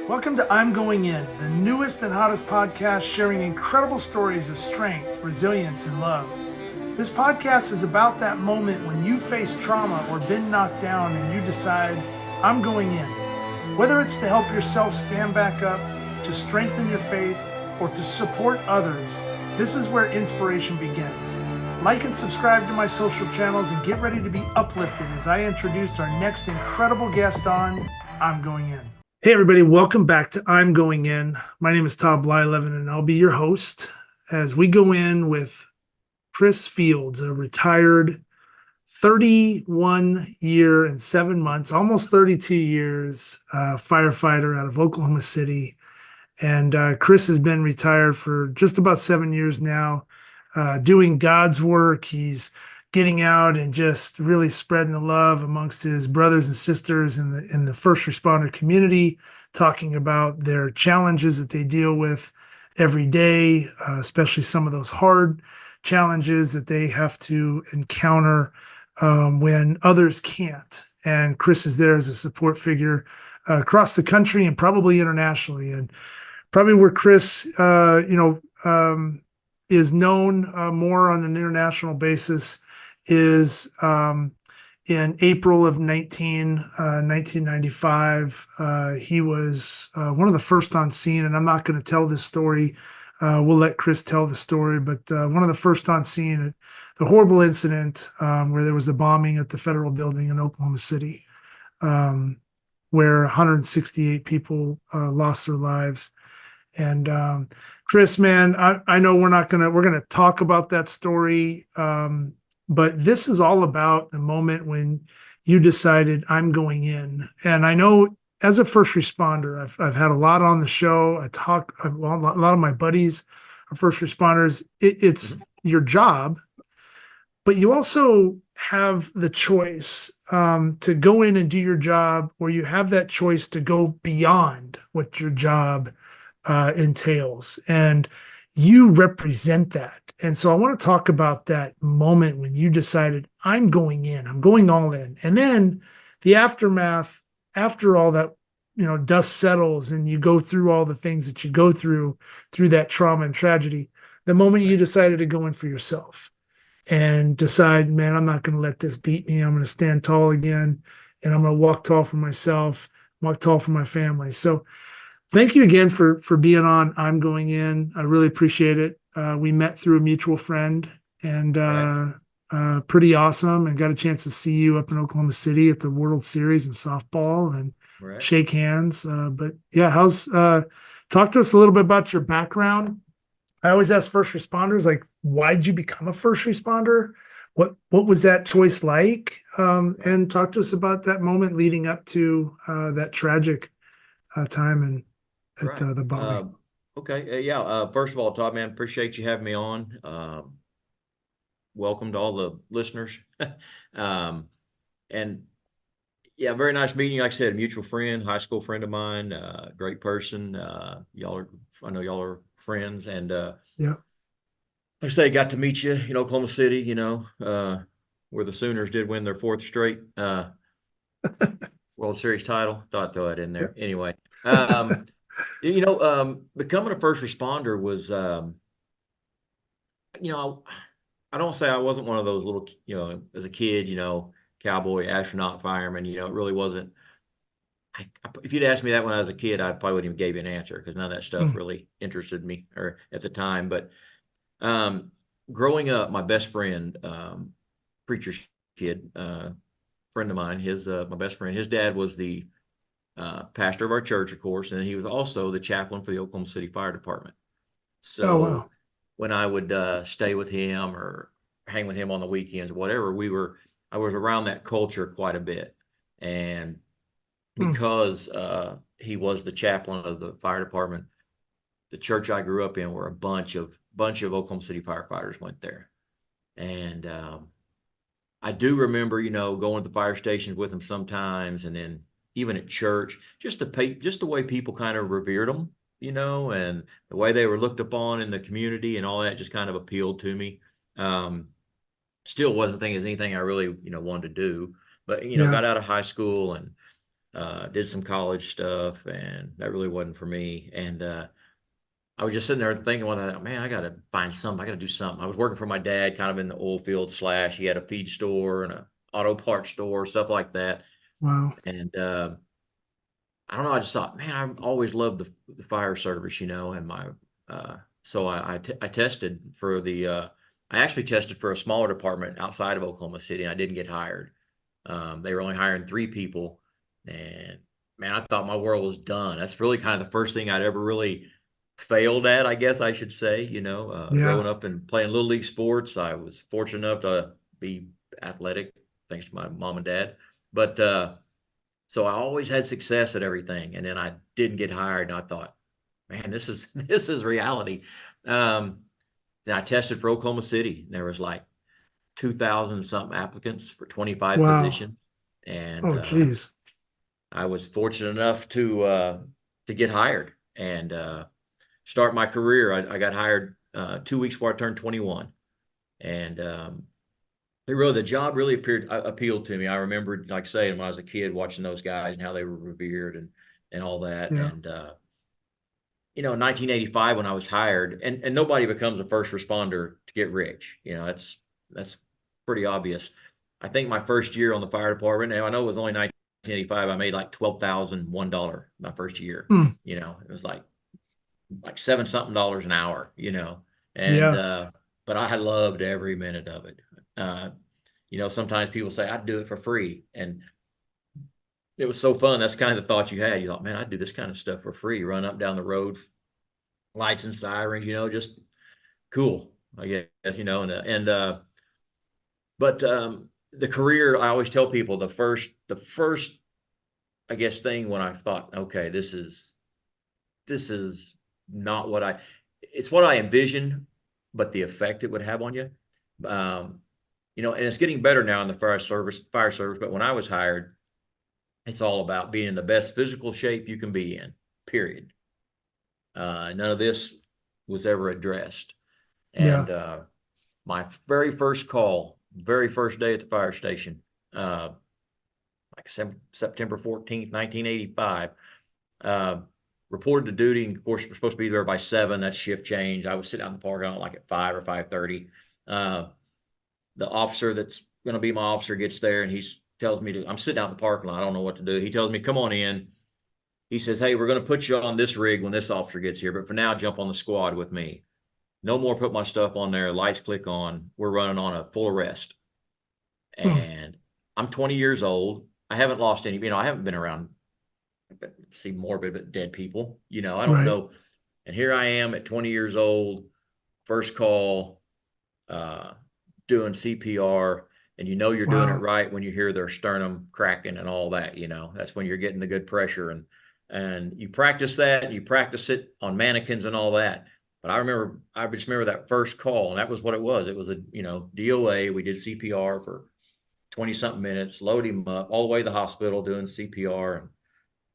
Welcome to I'm Going In, the newest and hottest podcast sharing incredible stories of strength, resilience, and love. This podcast is about that moment when you face trauma or been knocked down and you decide, I'm going in. Whether it's to help yourself stand back up, to strengthen your faith, or to support others, this is where inspiration begins. Like and subscribe to my social channels and get ready to be uplifted as I introduce our next incredible guest on I'm Going In. Hey everybody, welcome back to I'm Going In. My name is Todd Blyleven and I'll be your host as we go in with Chris Fields, a retired 31 year and 7 months, almost 32 years, firefighter out of Oklahoma City. And Chris has been retired for just about 7 years now, doing God's work. He's getting out and just really spreading the love amongst his brothers and sisters in the first responder community, talking about their challenges that they deal with every day, especially some of those hard challenges that they have to encounter when others can't. And Chris is there as a support figure across the country and probably internationally. And probably where Chris, is known more on an international basis is in April of 1995. He was one of the first on scene, and I'm not going to tell this story. We'll let Chris tell the story, but one of the first on scene at the horrible incident where there was a bombing at the federal building in Oklahoma City, where 168 people lost their lives. And Chris, man, I know we're going to talk about that story. But this is all about the moment when you decided I'm going in. And I know as a first responder, I've had a lot on the show. A lot of my buddies are first responders. It's your job, but you also have the choice to go in and do your job, or you have that choice to go beyond what your job entails. And you represent that. And so I want to talk about that moment when you decided I'm going in, I'm going all in. And then the aftermath, after all that, dust settles and you go through all the things that you go through that trauma and tragedy, the moment you decided to go in for yourself and decide, man, I'm not going to let this beat me. I'm going to stand tall again, and I'm going to walk tall for myself, walk tall for my family. So thank you again for being on I'm Going In. I really appreciate it. We met through a mutual friend, and pretty awesome, and got a chance to see you up in Oklahoma City at the World Series in softball and shake hands. But yeah, talk to us a little bit about your background. I always ask first responders, like, why did you become a first responder? What was that choice like? And talk to us about that moment leading up to that tragic time at the bombing. Okay. First of all, Todd, man, appreciate you having me on. Welcome to all the listeners. And yeah, very nice meeting you. Like I said, a mutual friend, high school friend of mine, great person. I know y'all are friends, and yeah. Like I say, got to meet you in Oklahoma City, where the Sooners did win their fourth straight World Series title. Thought I'd throw that in there. Yeah. Anyway, becoming a first responder was, I don't say I wasn't one of those little, as a kid, cowboy, astronaut, fireman, it really wasn't. If you'd asked me that when I was a kid, I probably wouldn't even give you an answer, because none of that stuff really interested me or at the time. But growing up, my best friend, preacher's kid, friend of mine, my best friend, his dad was the pastor of our church, of course, and he was also the chaplain for the Oklahoma City Fire Department. So when I would stay with him or hang with him on the weekends, whatever, I was around that culture quite a bit. And because he was the chaplain of the fire department, the church I grew up in were a bunch of Oklahoma City firefighters went there. And I do remember, going to the fire stations with him sometimes, and then even at church, just the way people kind of revered them, and the way they were looked upon in the community and all that just kind of appealed to me. Still wasn't thinking it's anything I really, wanted to do, but, got out of high school and did some college stuff, and that really wasn't for me. And I was just sitting there thinking one night, man, I got to find something. I got to do something. I was working for my dad, kind of in the oil field slash. He had a feed store and a auto parts store, stuff like that. Wow. And I don't know. I just thought, man, I've always loved the fire service, and so I tested for I actually tested for a smaller department outside of Oklahoma City, and I didn't get hired. They were only hiring 3 people, and man, I thought my world was done. That's really kind of the first thing I'd ever really failed at, I guess I should say. Yeah. Growing up and playing little league sports, I was fortunate enough to be athletic, thanks to my mom and dad. But so I always had success at everything, and then I didn't get hired, and I thought, man, this is this is reality. Um, then I tested for Oklahoma City. And there was like 2,000 something applicants for 25 Wow. positions, and Oh, geez. I was fortunate enough to get hired and start my career. I got hired 2 weeks before I turned 21, and the job really appealed to me. I remember, like saying, when I was a kid, watching those guys and how they were revered and all that. Yeah. And in 1985, when I was hired, and nobody becomes a first responder to get rich. That's pretty obvious. I think my first year on the fire department, and I know it was only 1985, I made like $12,001 my first year. Hmm. It was like seven something dollars an hour. And Yeah. but I loved every minute of it. Uh, sometimes people say I'd do it for free, and it was so fun. That's kind of the thought you had. You thought, man, I'd do this kind of stuff for free, run up down the road, lights and sirens, just cool, I guess, and but the career, I always tell people the first, I guess, thing when I thought, okay, this is not it's what I envisioned, but the effect it would have on you. Um, and it's getting better now in the fire service, but when I was hired, it's all about being in the best physical shape you can be in, period. None of this was ever addressed. Yeah. And my very first call, very first day at the fire station, uh, like September 14th, 1985, uh, reported to duty. And of course, we're supposed to be there by 7. That's shift change. I was sitting out in the parking lot like at 5 or 5:30. Uh, the officer that's going to be my officer gets there, and he tells me I'm sitting out in the parking lot. I don't know what to do. He tells me, come on in. He says, hey, we're going to put you on this rig when this officer gets here, but for now, jump on the squad with me. No more put my stuff on there. Lights click on. We're running on a full arrest. Hmm. And I'm 20 years old. I haven't lost any, I haven't been around, see morbid, but dead people. I don't Right. know. And here I am at 20 years old, first call, uh, doing CPR. And you're doing it Wow. right when you hear their sternum cracking and all that. That's when you're getting the good pressure. And you practice that, and you practice it on mannequins and all that. But I just remember that first call, and that was what it was. It was a, DOA. We did CPR for 20 something minutes, load him up all the way to the hospital doing CPR.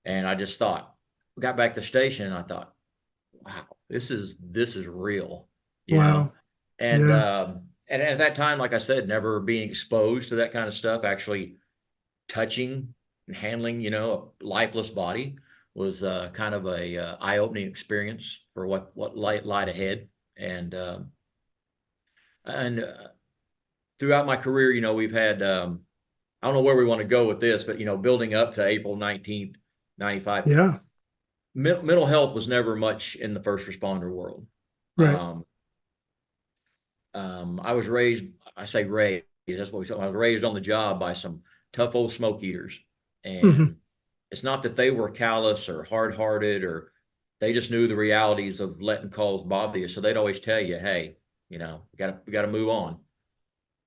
And I just thought, got back to the station, and I thought, wow, this is real, you know? Wow. And, Yeah. and at that time, like I said, never being exposed to that kind of stuff, actually touching and handling, a lifeless body was kind of a eye-opening experience for what lied ahead. And throughout my career, we've had I don't know where we want to go with this, but building up to April 19th, 95, Yeah. mental health was never much in the first responder world. Right. Um, I was raised, I say raised, that's what we said. I was raised on the job by some tough old smoke eaters. Hmm. And it's not that they were callous or hard hearted, or they just knew the realities of letting calls bother you. So they'd always tell you, hey, we gotta move on.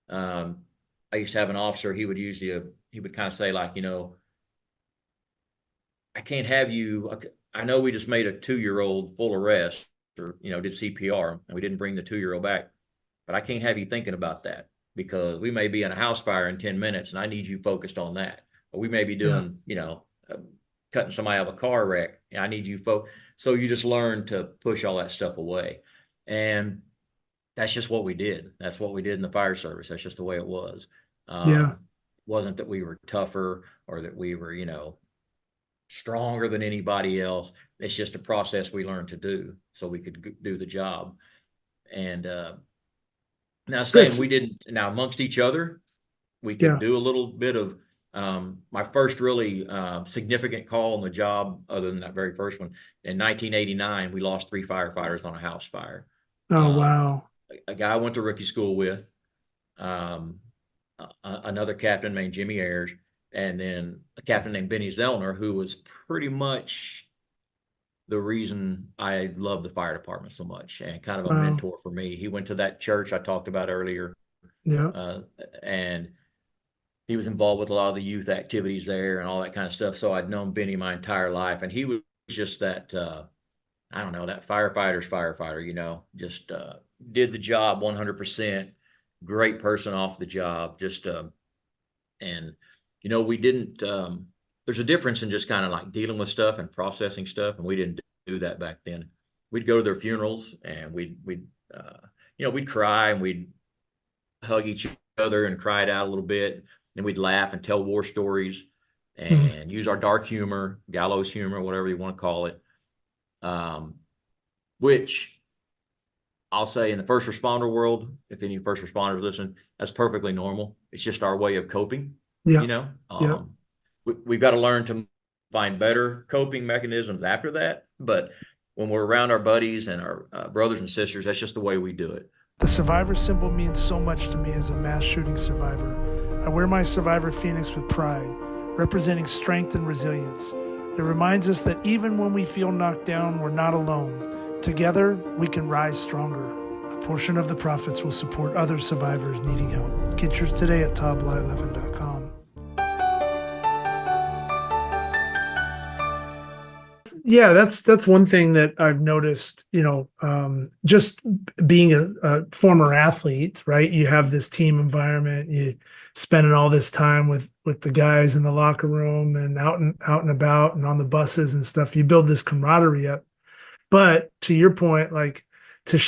Um, I used to have an officer, he would kind of say, like, I can't have you. I know we just made a 2-year-old full arrest, or, did CPR, and we didn't bring the 2-year-old back, but I can't have you thinking about that, because we may be in a house fire in 10 minutes and I need you focused on that. Or we may be Yeah. doing, cutting somebody out of a car wreck, and I need you So you just learn to push all that stuff away. And that's just what we did. That's what we did in the fire service. That's just the way it was. Yeah. Wasn't that we were tougher, or that we were, stronger than anybody else. It's just a process we learned to do so we could do the job. And now saying Chris, we didn't, now amongst each other, we could yeah. do a little bit of my first really significant call on the job, other than that very first one, in 1989, we lost 3 firefighters on a house fire. Oh, Um, wow. a guy I went to rookie school with, um, another captain named Jimmy Ayers, and then a captain named Benny Zellner, who was pretty much the reason I love the fire department so much and kind of a Wow. mentor for me. He went to that church I talked about earlier, Yeah. uh, and he was involved with a lot of the youth activities there and all that kind of stuff. So I'd known Benny my entire life, and he was just that I don't know, that firefighter's firefighter. Just did the job 100%. Great person off the job. Just and we didn't. There's a difference in just kind of like dealing with stuff and processing stuff, and we didn't do that back then. We'd go to their funerals, and we'd cry, and we'd hug each other and cry it out a little bit, and we'd laugh and tell war stories Mm. and use our dark humor, gallows humor, whatever you want to call it. Which I'll say in the first responder world, if any first responders listen, that's perfectly normal. It's just our way of coping, Yeah. you know. Yeah. We've got to learn to find better coping mechanisms after that. But when we're around our buddies and our brothers and sisters, that's just the way we do it. The survivor symbol means so much to me as a mass shooting survivor. I wear my survivor phoenix with pride, representing strength and resilience. It reminds us that even when we feel knocked down, we're not alone. Together, we can rise stronger. A portion of the profits will support other survivors needing help. Get yours today at tabla11.com. Yeah, that's one thing that I've noticed, just being a former athlete, right? You have this team environment, you spending all this time with the guys in the locker room and out and about and on the buses and stuff. You build this camaraderie up. But to your point, like to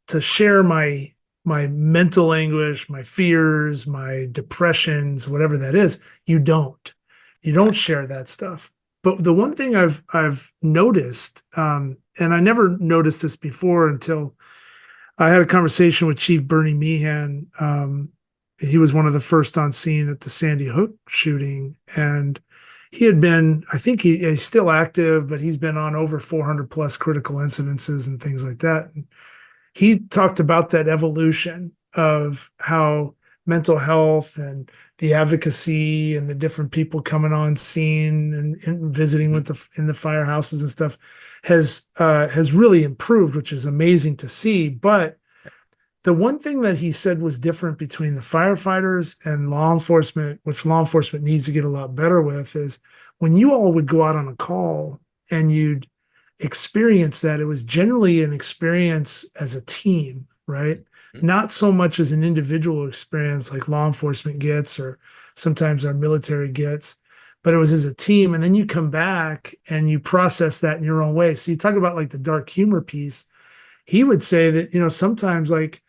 to share my mental anguish, my fears, my depressions, whatever that is, you don't. You don't Right. share that stuff. But the one thing I've noticed, and I never noticed this before until I had a conversation with Chief Bernie Meehan. He was one of the first on scene at the Sandy Hook shooting, and he had been, I think he's still active, but he's been on over 400 plus critical incidences and things like that. And he talked about that evolution of how mental health and the advocacy and the different people coming on scene and visiting Mm-hmm. with in the firehouses and stuff has really improved, which is amazing to see. But the one thing that he said was different between the firefighters and law enforcement, which law enforcement needs to get a lot better with, is when you all would go out on a call and you'd experience that, it was generally an experience as a team, right? Mm-hmm. Not so much as an individual experience like law enforcement gets or sometimes our military gets, but it was as a team. And then you come back and you process that in your own way. So you talk about like the dark humor piece. He would say that, sometimes like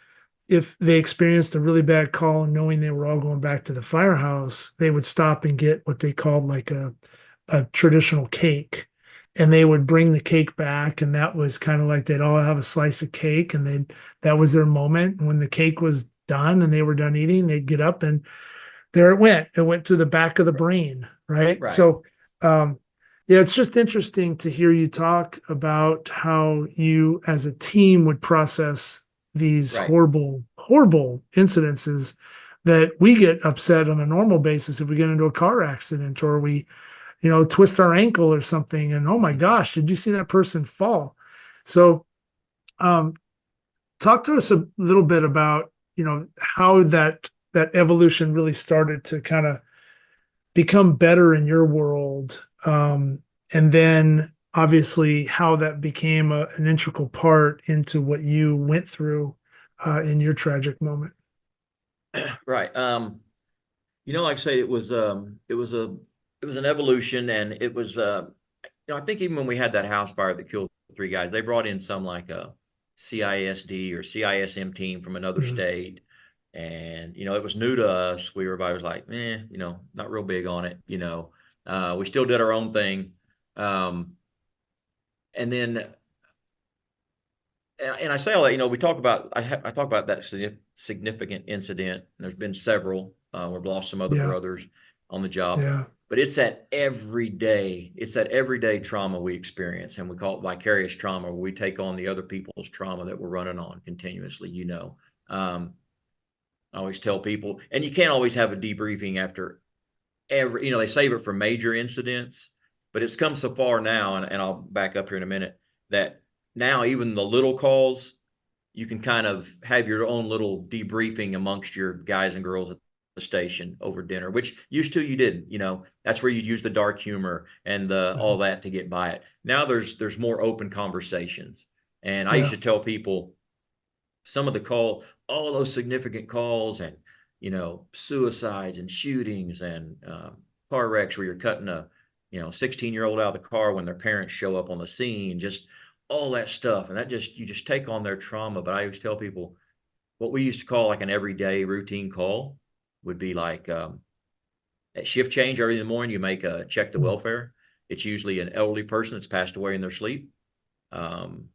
if they experienced a really bad call and knowing they were all going back to the firehouse, they would stop and get what they called like a traditional cake. And they would bring the cake back. And that was kind of like they'd all have a slice of cake and that was their moment. And when the cake was done and they were done eating, they'd get up and there it went. It went to the back of the brain. Right. Right. So, yeah, it's just interesting to hear you talk about how you as a team would process these Right. horrible, horrible incidences that we get upset on a normal basis if we get into a car accident or we, twist our ankle or something. And oh my Mm-hmm. gosh, did you see that person fall? So, um, talk to us a little bit about, how that evolution really started to kind of become better in your world. And then obviously how that became an integral part into what you went through in your tragic moment. Right. Like I say, it was an evolution, and it was I think even when we had that house fire that killed 3 guys, they brought in some like a CISD or CISM team from another Mhm. state. And, it was new to us. Everybody was like, not real big on it. We still did our own thing. Um, and then, and I say all that, we talk about, I talk about that significant incident. And there's been several. We've lost some other Yeah. brothers on the job, Yeah. but it's that everyday trauma we experience, and we call it vicarious trauma, where we take on the other people's trauma that we're running on continuously. I always tell people, and you can't always have a debriefing after they save it for major incidents, but it's come so far now, and I'll back up here in a minute, that now even the little calls, you can kind of have your own little debriefing amongst your guys and girls at the station over dinner, which used to you didn't. That's where you'd use the dark humor and the Mhm. all that to get by it. Now there's more open conversations. And I used Yeah. to tell people some of all those significant calls, and suicides and shootings and car wrecks where you're cutting a 16-year-old out of the car when their parents show up on the scene, just all that stuff. And that just you just take on their trauma. But I always tell people what we used to call like an everyday routine call would be like at shift change early in the morning, you make a check the Mm. welfare. It's usually an elderly person that's passed away in their sleep. um,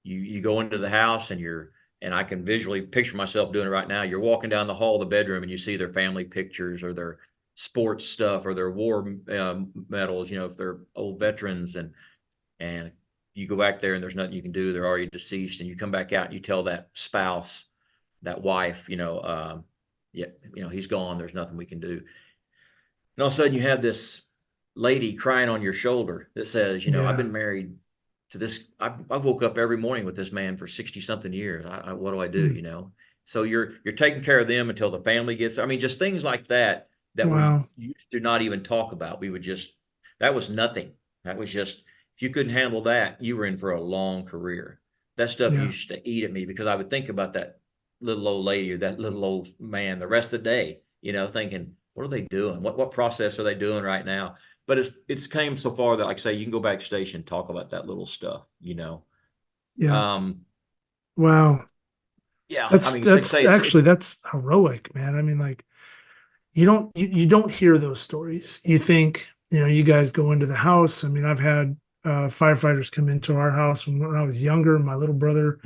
you go into the house, and I can visually picture myself doing it right now. You're walking down the hall of the bedroom, and you see their family pictures or their sports stuff or their war medals, if they're old veterans, and you go back there and there's nothing you can do. They're already deceased, and you come back out and you tell that spouse, that wife, yeah, he's gone. There's nothing we can do. And all of a sudden you have this lady crying on your shoulder that says, I've Yeah. been married to this. I woke up every morning with this man for 60 something years. What do I do? Mm. So you're taking care of them until the family gets, I mean, just things like that, that we Wow. used to not even talk about. That was nothing. That was just, if you couldn't handle that, you were in for a long career. That stuff Yeah. used to eat at me, because I would think about that little old lady or that little old man the rest of the day, thinking, what are they doing? What process are they doing right now? But it's came so far that, like I say, you can go backstage and talk about that little stuff. Yeah. Um, Wow. yeah, I That's mean, like I that's say, actually it's that's heroic, man. I mean, like you don't hear those stories. You think, you guys go into the house. I mean, I've had firefighters come into our house when I was younger. My little brother,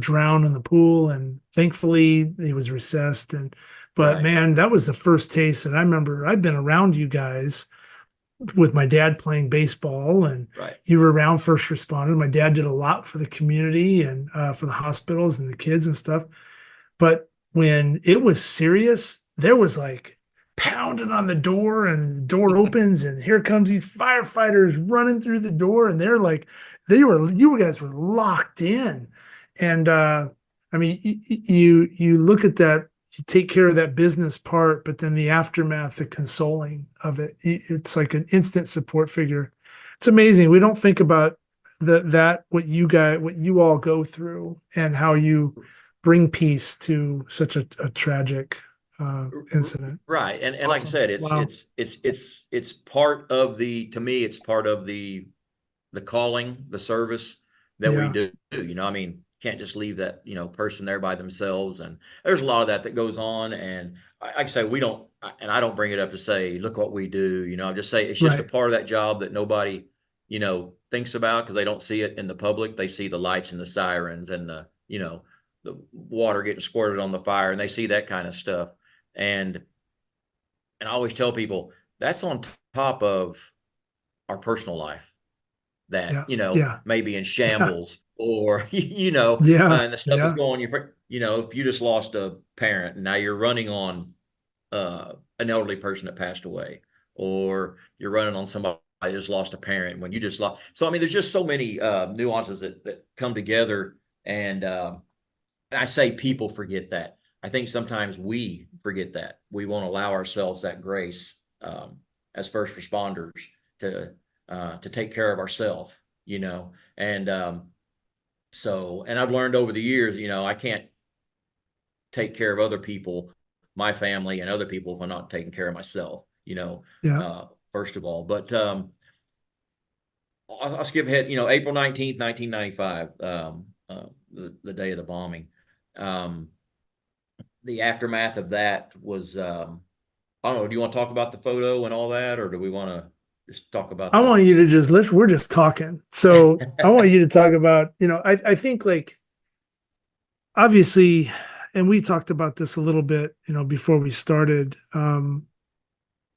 drowned in the pool, and thankfully he was recessed. But right, man, that was the first taste. And I remember I've been around you guys with my dad playing baseball, and right. you were around first responders. My dad did a lot for the community and for the hospitals and the kids and stuff. But when it was serious, there was like pounding on the door, and the door opens, and here comes these firefighters running through the door, and they're like, you guys were locked in. And I mean, you look at that, you take care of that business part, but then the aftermath, the consoling of it, it's like an instant support figure. It's amazing. We don't think about what you all go through, and how you bring peace to such a tragic incident. Right. And like I Awesome. said, Wow. it's part of to me, it's part of the calling, the service that we Yeah. do. I mean, can't just leave that, person there by themselves. And there's a lot of that that goes on. And I say, we don't, and I don't bring it up to say, look what we do. I'm just saying it's just a Right. part of that job that nobody, thinks about, because they don't see it in the public. They see the lights and the sirens and the water getting squirted on the fire, and they see that kind of stuff. And, and I always tell people that's on top of our personal life that Yeah. Yeah. maybe in Yeah. shambles, or Yeah. and the stuff that's Yeah. going if you just lost a parent and now you're running on an elderly person that passed away, or you're running on somebody that just lost a parent when you just lost. So I mean, there's just so many nuances that come together. And I say people forget that. I think sometimes we forget that. We won't allow ourselves that grace, as first responders, to take care of ourselves, and and I've learned over the years, I can't take care of other people, my family, and other people if I'm not taking care of myself, Yeah. first of all. But I'll skip ahead. April 19th, 1995, the day of the bombing. Um, the aftermath of that was, I don't know. Do you want to talk about the photo and all that, or do we want to just talk about I the. want you to just listen. We're just talking. So I want you to talk about, I think like obviously, and we talked about this a little bit, before we started.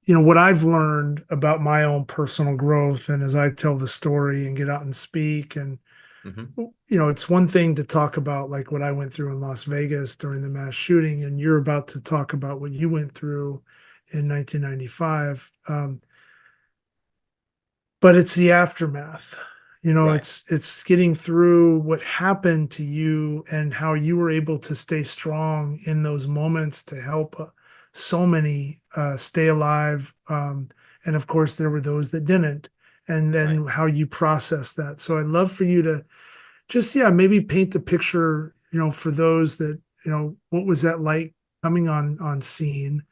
What I've learned about my own personal growth and as I tell the story and get out and speak and Mhm. it's one thing to talk about like what I went through in Las Vegas during the mass shooting, and you're about to talk about what you went through in 1995. But it's the aftermath. Right, It's getting through what happened to you and how you were able to stay strong in those moments to help so many stay alive. And of course, there were those that didn't. And right. then how you process that. So I'd love for you to just, yeah, maybe paint the picture, for those that, what was that like coming on scene?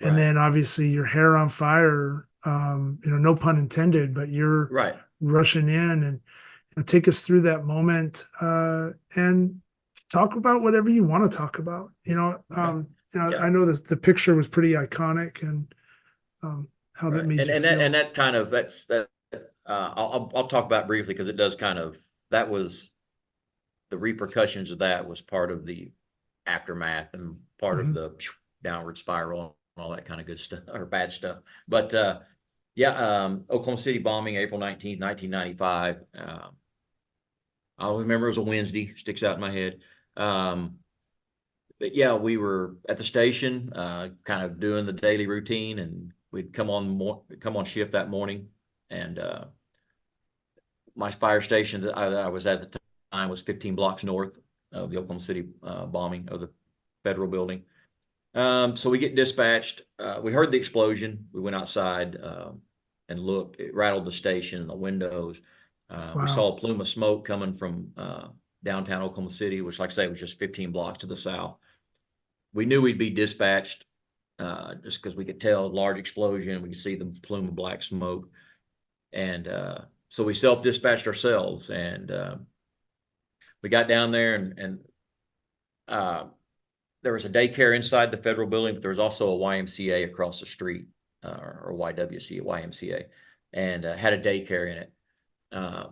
And Right. then obviously your hair on fire, no pun intended, but you're Right. rushing in and take us through that moment, and talk about whatever you want to talk about. Okay. Yeah. I know the picture was pretty iconic and how that Right. made And you and that and feel. that kind of that's that. I'll talk about briefly because it does kind of that was the repercussions of that was part of the aftermath and part of Mhm. the downward spiral and all that kind of good stuff or bad stuff. But yeah, Oklahoma City bombing, April 19th, 1995. I'll remember it was a Wednesday, sticks out in my head. Um, but yeah, we were at the station, kind of doing the daily routine, and we'd come on shift that morning, and my fire station that I was at the time was 15 blocks north of the Oklahoma City bombing of the federal building. So we get dispatched. We heard the explosion. We went outside and looked. It rattled the station and the windows. We Wow. saw a plume of smoke coming from downtown Oklahoma City, which, like I say, was just 15 blocks to the south. We knew we'd be dispatched just because we could tell a large explosion. We could see the plume of black smoke. And so we self-dispatched ourselves. And we got down there, and uh, there was a daycare inside the federal building, but there was also a YMCA across the street, or YWCA, YMCA, and had a daycare in it. Uh,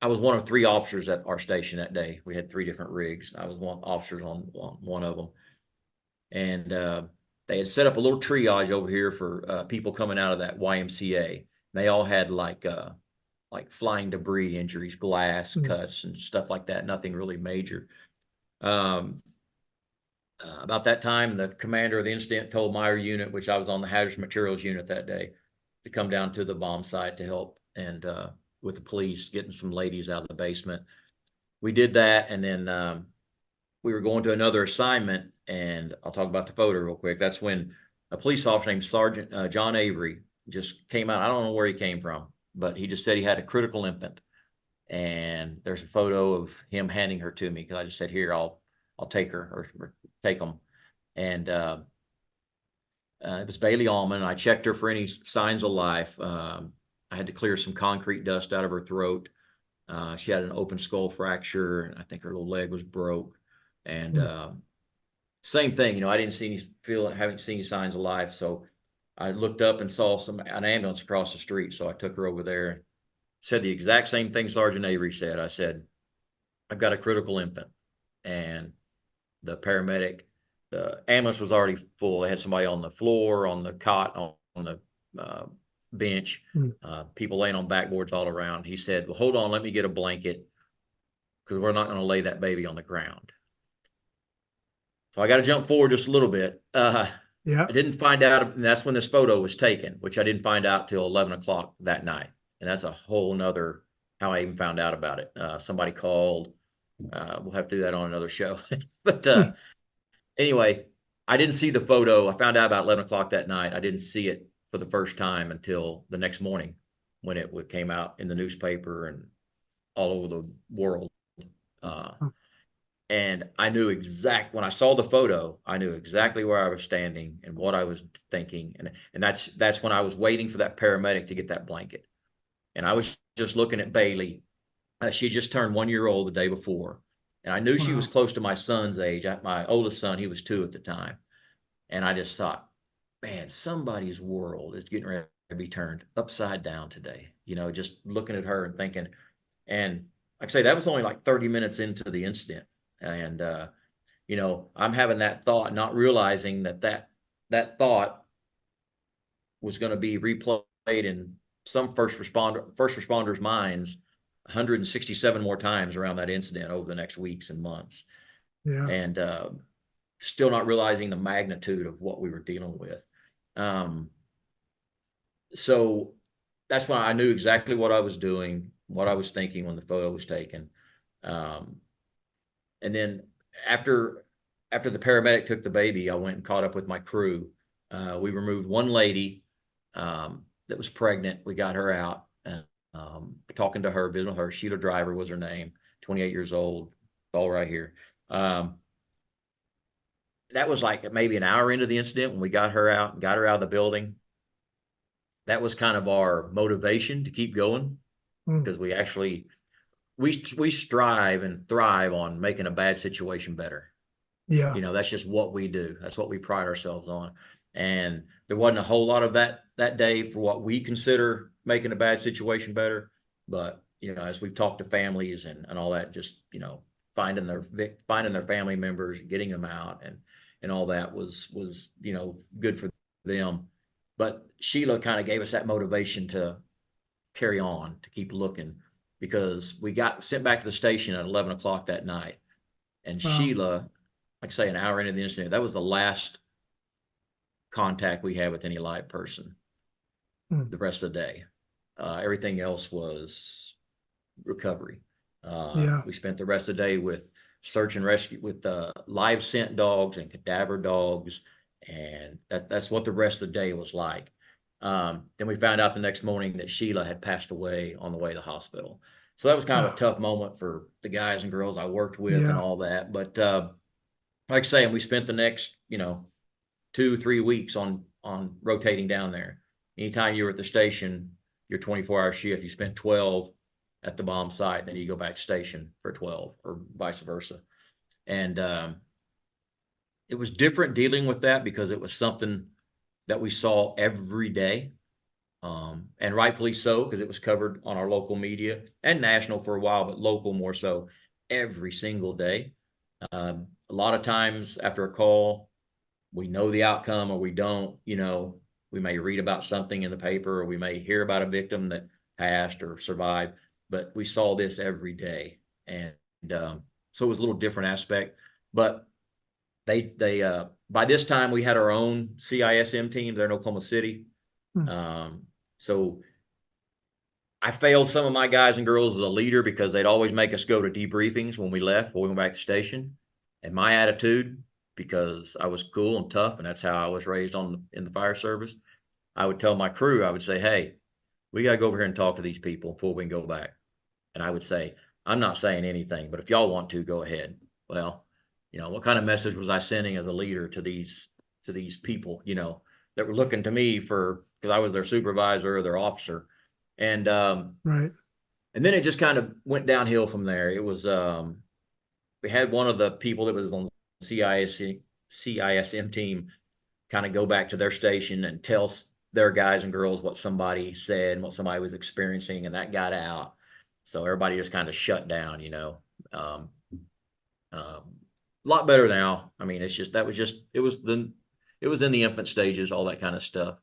I was one of three officers at our station that day. We had three different rigs. I was one officers on one of them, and they had set up a little triage over here for people coming out of that YMCA. They all had like flying debris injuries, glass Mm. cuts, and stuff like that. Nothing really major. Um, about that time, the commander of the incident told my unit, which I was on the hazardous materials unit that day, to come down to the bomb site to help and with the police getting some ladies out of the basement. We did that, and then we were going to another assignment, and I'll talk about the photo real quick. That's when a police officer named Sergeant John Avery just came out. I don't know where he came from, but he just said he had a critical infant, and there's a photo of him handing her to me because I just said, "Here, I'll take her or take them." And it was Baylee Almon. I checked her for any signs of life. I had to clear some concrete dust out of her throat. She had an open skull fracture, and I think her little leg was broke. And Mm. same thing, I didn't see any haven't seen any signs of life. So I looked up and saw an ambulance across the street. So I took her over there. Said the exact same thing Sergeant Avery said. I said, "I've got a critical infant," and the ambulance was already full. They had somebody on the floor, on the cot, on the bench, Mm. people laying on backboards all around. He said, "Well, hold on, let me get a blanket because we're not going to lay that baby on the ground." So I got to jump forward just a little bit. Yeah. I didn't find out, and that's when this photo was taken, which I didn't find out till 11 o'clock that night. And that's a whole nother how I even found out about it. Somebody called. We'll have to do that on another show. But Hmm. anyway, I didn't see the photo. I found out about 11 o'clock that night. I didn't see it for the first time until the next morning when it came out in the newspaper and all over the world. Uh, and I knew when I saw the photo, I knew exactly where I was standing and what I was thinking. And that's when I was waiting for that paramedic to get that blanket. And I was just looking at Baylee. She just turned 1 year old the day before. And I knew she was Wow. close to my son's age. My oldest son, he was 2 at the time. And I just thought, man, somebody's world is getting ready be turned upside down today. Just looking at her and thinking, and like I say, that was only like 30 minutes into the incident. And, I'm having that thought, not realizing that thought was going to be replayed in some first responders' minds 167 more times around that incident over the next weeks and months. Yeah. And still not realizing the magnitude of what we were dealing with. So that's when I knew exactly what I was doing, what I was thinking when the photo was taken. And then after the paramedic took the baby, I went and caught up with my crew. We removed one lady that was pregnant. We got her out, talking to her, visiting her. Sheila Driver was her name, 28 years old, all right here. That was like maybe an hour into the incident when we got her out of the building. That was kind of our motivation to keep going, because we actually we strive and thrive on making a bad situation better. Yeah. That's just what we do. That's what we pride ourselves on. And there wasn't a whole lot of that day for what we consider making a bad situation better. But, as we've talked to families and all that, just, finding their family members, getting them out and all that was, good for them. But Sheila kind of gave us that motivation to carry on, to keep looking, because we got sent back to the station at 11 o'clock that night. And Wow. Sheila, like I say, an hour into the incident, that was the last contact we had with any live person the rest of the day. Everything else was recovery. Yeah. We spent the rest of the day with search and rescue, with live scent dogs and cadaver dogs. And that's what the rest of the day was like. Then we found out the next morning that Sheila had passed away on the way to the hospital. So that was kind of a tough moment for the guys and girls I worked with and Yeah. all that. But like I say, and we spent the next, 2-3 weeks on rotating down there. Anytime you were at the station, your 24-hour shift, you spent 12 at the bomb site, then you go back to station for 12, or vice versa. And it was different dealing with that because it was something that we saw every day. And rightfully so, because it was covered on our local media and national for a while, but local more so, every single day. A lot of times after a call, we know the outcome or we don't. We may read about something in the paper, or we may hear about a victim that passed or survived, but we saw this every day. And so it was a little different aspect. But they by this time we had our own CISM team there in Oklahoma City. So I failed some of my guys and girls as a leader because they'd always make us go to debriefings when we left, when we went back to station. And my attitude, because I was cool and tough, and that's how I was raised in the fire service, I would tell my crew, I would say, hey, we got to go over here and talk to these people before we can go back. And I would say, I'm not saying anything, but if y'all want to, go ahead. Well, what kind of message was I sending as a leader to these people, that were looking to me because I was their supervisor or their officer. And Right. and then it just kind of went downhill from there. It was we had one of the people that was on the CISM team kind of go back to their station and tell their guys and girls what somebody said and what somebody was experiencing, and that got out. So everybody just kind of shut down, a lot better now. I mean, it was in the infant stages, all that kind of stuff.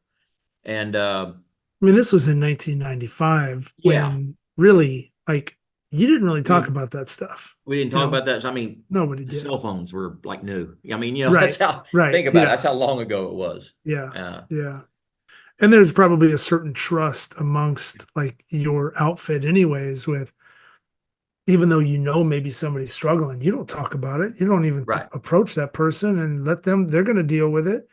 And I mean, this was in 1995 yeah, when really, like, you didn't really talk we about that stuff. we didn't talk about that. I mean, Nobody the did. cell phones were like new. I mean, that's Right. how, Right. think about it. Yeah. That's how long ago it was. Yeah. Uh, Yeah. And there's probably a certain trust amongst like your outfit, anyways, with even though maybe somebody's struggling, you don't talk about it. You don't even right. approach that person and let them, they're going to deal with it.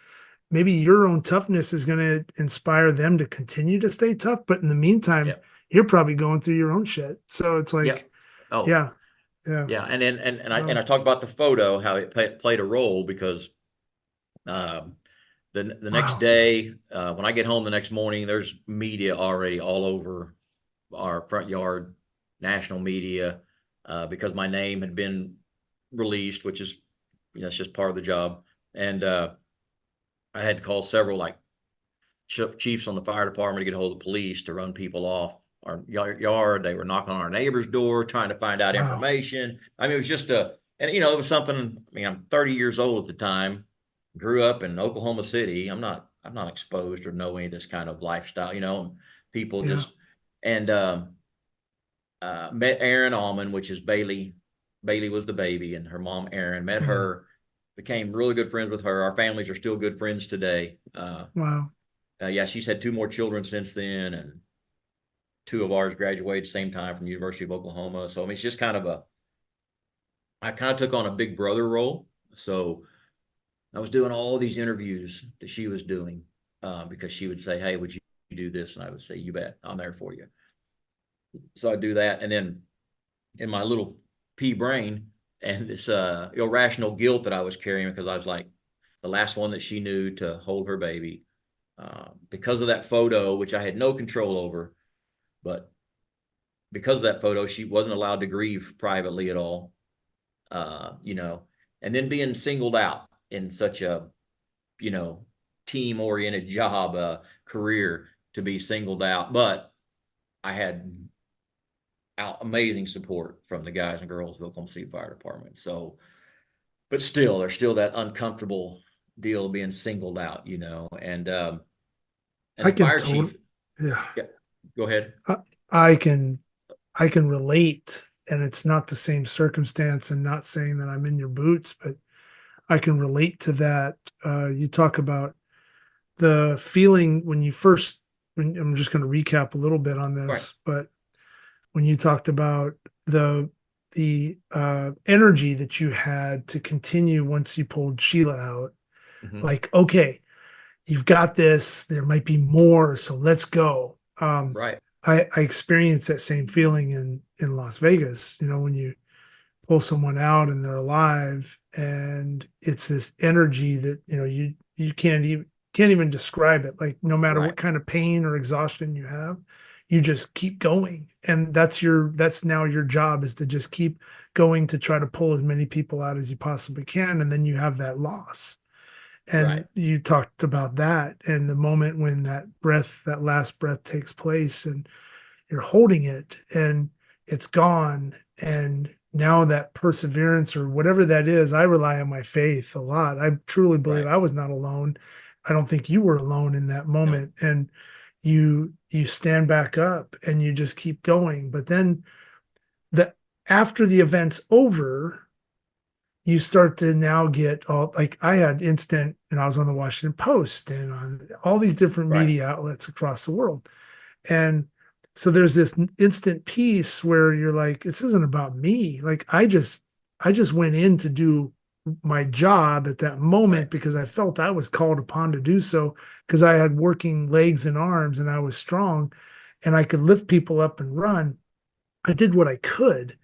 Maybe your own toughness is going to inspire them to continue to stay tough. But in the meantime, Yep. you're probably going through your own shit. So it's like, Yep. Oh, yeah, yeah. yeah. And then, I Wow. talked about the photo, how it played a role because, um, the next Wow. day, when I get home the next morning, there's media already all over our front yard, national media, because my name had been released, which is, it's just part of the job. And I had to call several like chiefs on the fire department to get a hold of the police to run people off our yard. They were knocking on our neighbor's door trying to find out Wow. information. I mean, it was just and it was something. I mean, I'm 30 years old at the time, grew up in Oklahoma City. I'm not exposed or know any of this kind of lifestyle, people Yeah. just, and met Erin Almon, which is Baylee. Baylee was the baby, and her mom, Erin, met Mm. her, became really good friends with her. Our families are still good friends today. Wow. Yeah, she's had two more children since then, and two of ours graduated at the same time from the University of Oklahoma. So I mean, it's just I kind of took on a big brother role. So I was doing all these interviews that she was doing because she would say, "Hey, would you do this?" And I would say, "You bet, I'm there for you." So I do that, and then in my little pea brain and this irrational guilt that I was carrying because I was like the last one that she knew to hold her baby. Because of that photo, which I had no control over, but because of that photo, she wasn't allowed to grieve privately at all. And then being singled out in such a, you know, team oriented job, career to be singled out. But I had amazing support from the guys and girls of Oklahoma City Fire Department. So, but still, there's still that uncomfortable deal of being singled out, and I the can fire totally, chief. yeah, Yeah, go ahead. I, I can, I can relate, and it's not the same circumstance, and not saying that I'm in your boots, but I can relate to that. You talk about the feeling when you first, when I'm just going to recap a little bit on Right. this, but when you talked about the energy that you had to continue once you pulled Sheila out, Mm-hmm. like, okay, you've got this, there might be more, so let's go. Right. I experienced that same feeling in Las Vegas, when you pull someone out and they're alive, and it's this energy that you can't even describe it. Like, no matter Right. what kind of pain or exhaustion you have, you just keep going, and that's now your job, is to just keep going to try to pull as many people out as you possibly can, and then you have that loss. Right. And you talked about that, and the moment when that last breath takes place, and you're holding it and it's gone. And now that perseverance or whatever that is, I rely on my faith a lot. I truly believe Right. I was not alone. I don't think you were alone in that No. moment. And you stand back up and you just keep going. But then the after the event's over, you start to now get all, like, I had instant, and I was on the Washington Post and on all these different Right. media outlets across the world. And so there's this instant piece where you're like, this isn't about me. Like, I just went in to do my job at that Right. moment because I felt I was called upon to do so, because I had working legs and arms and I was strong and I could lift people up and run. I did what I could.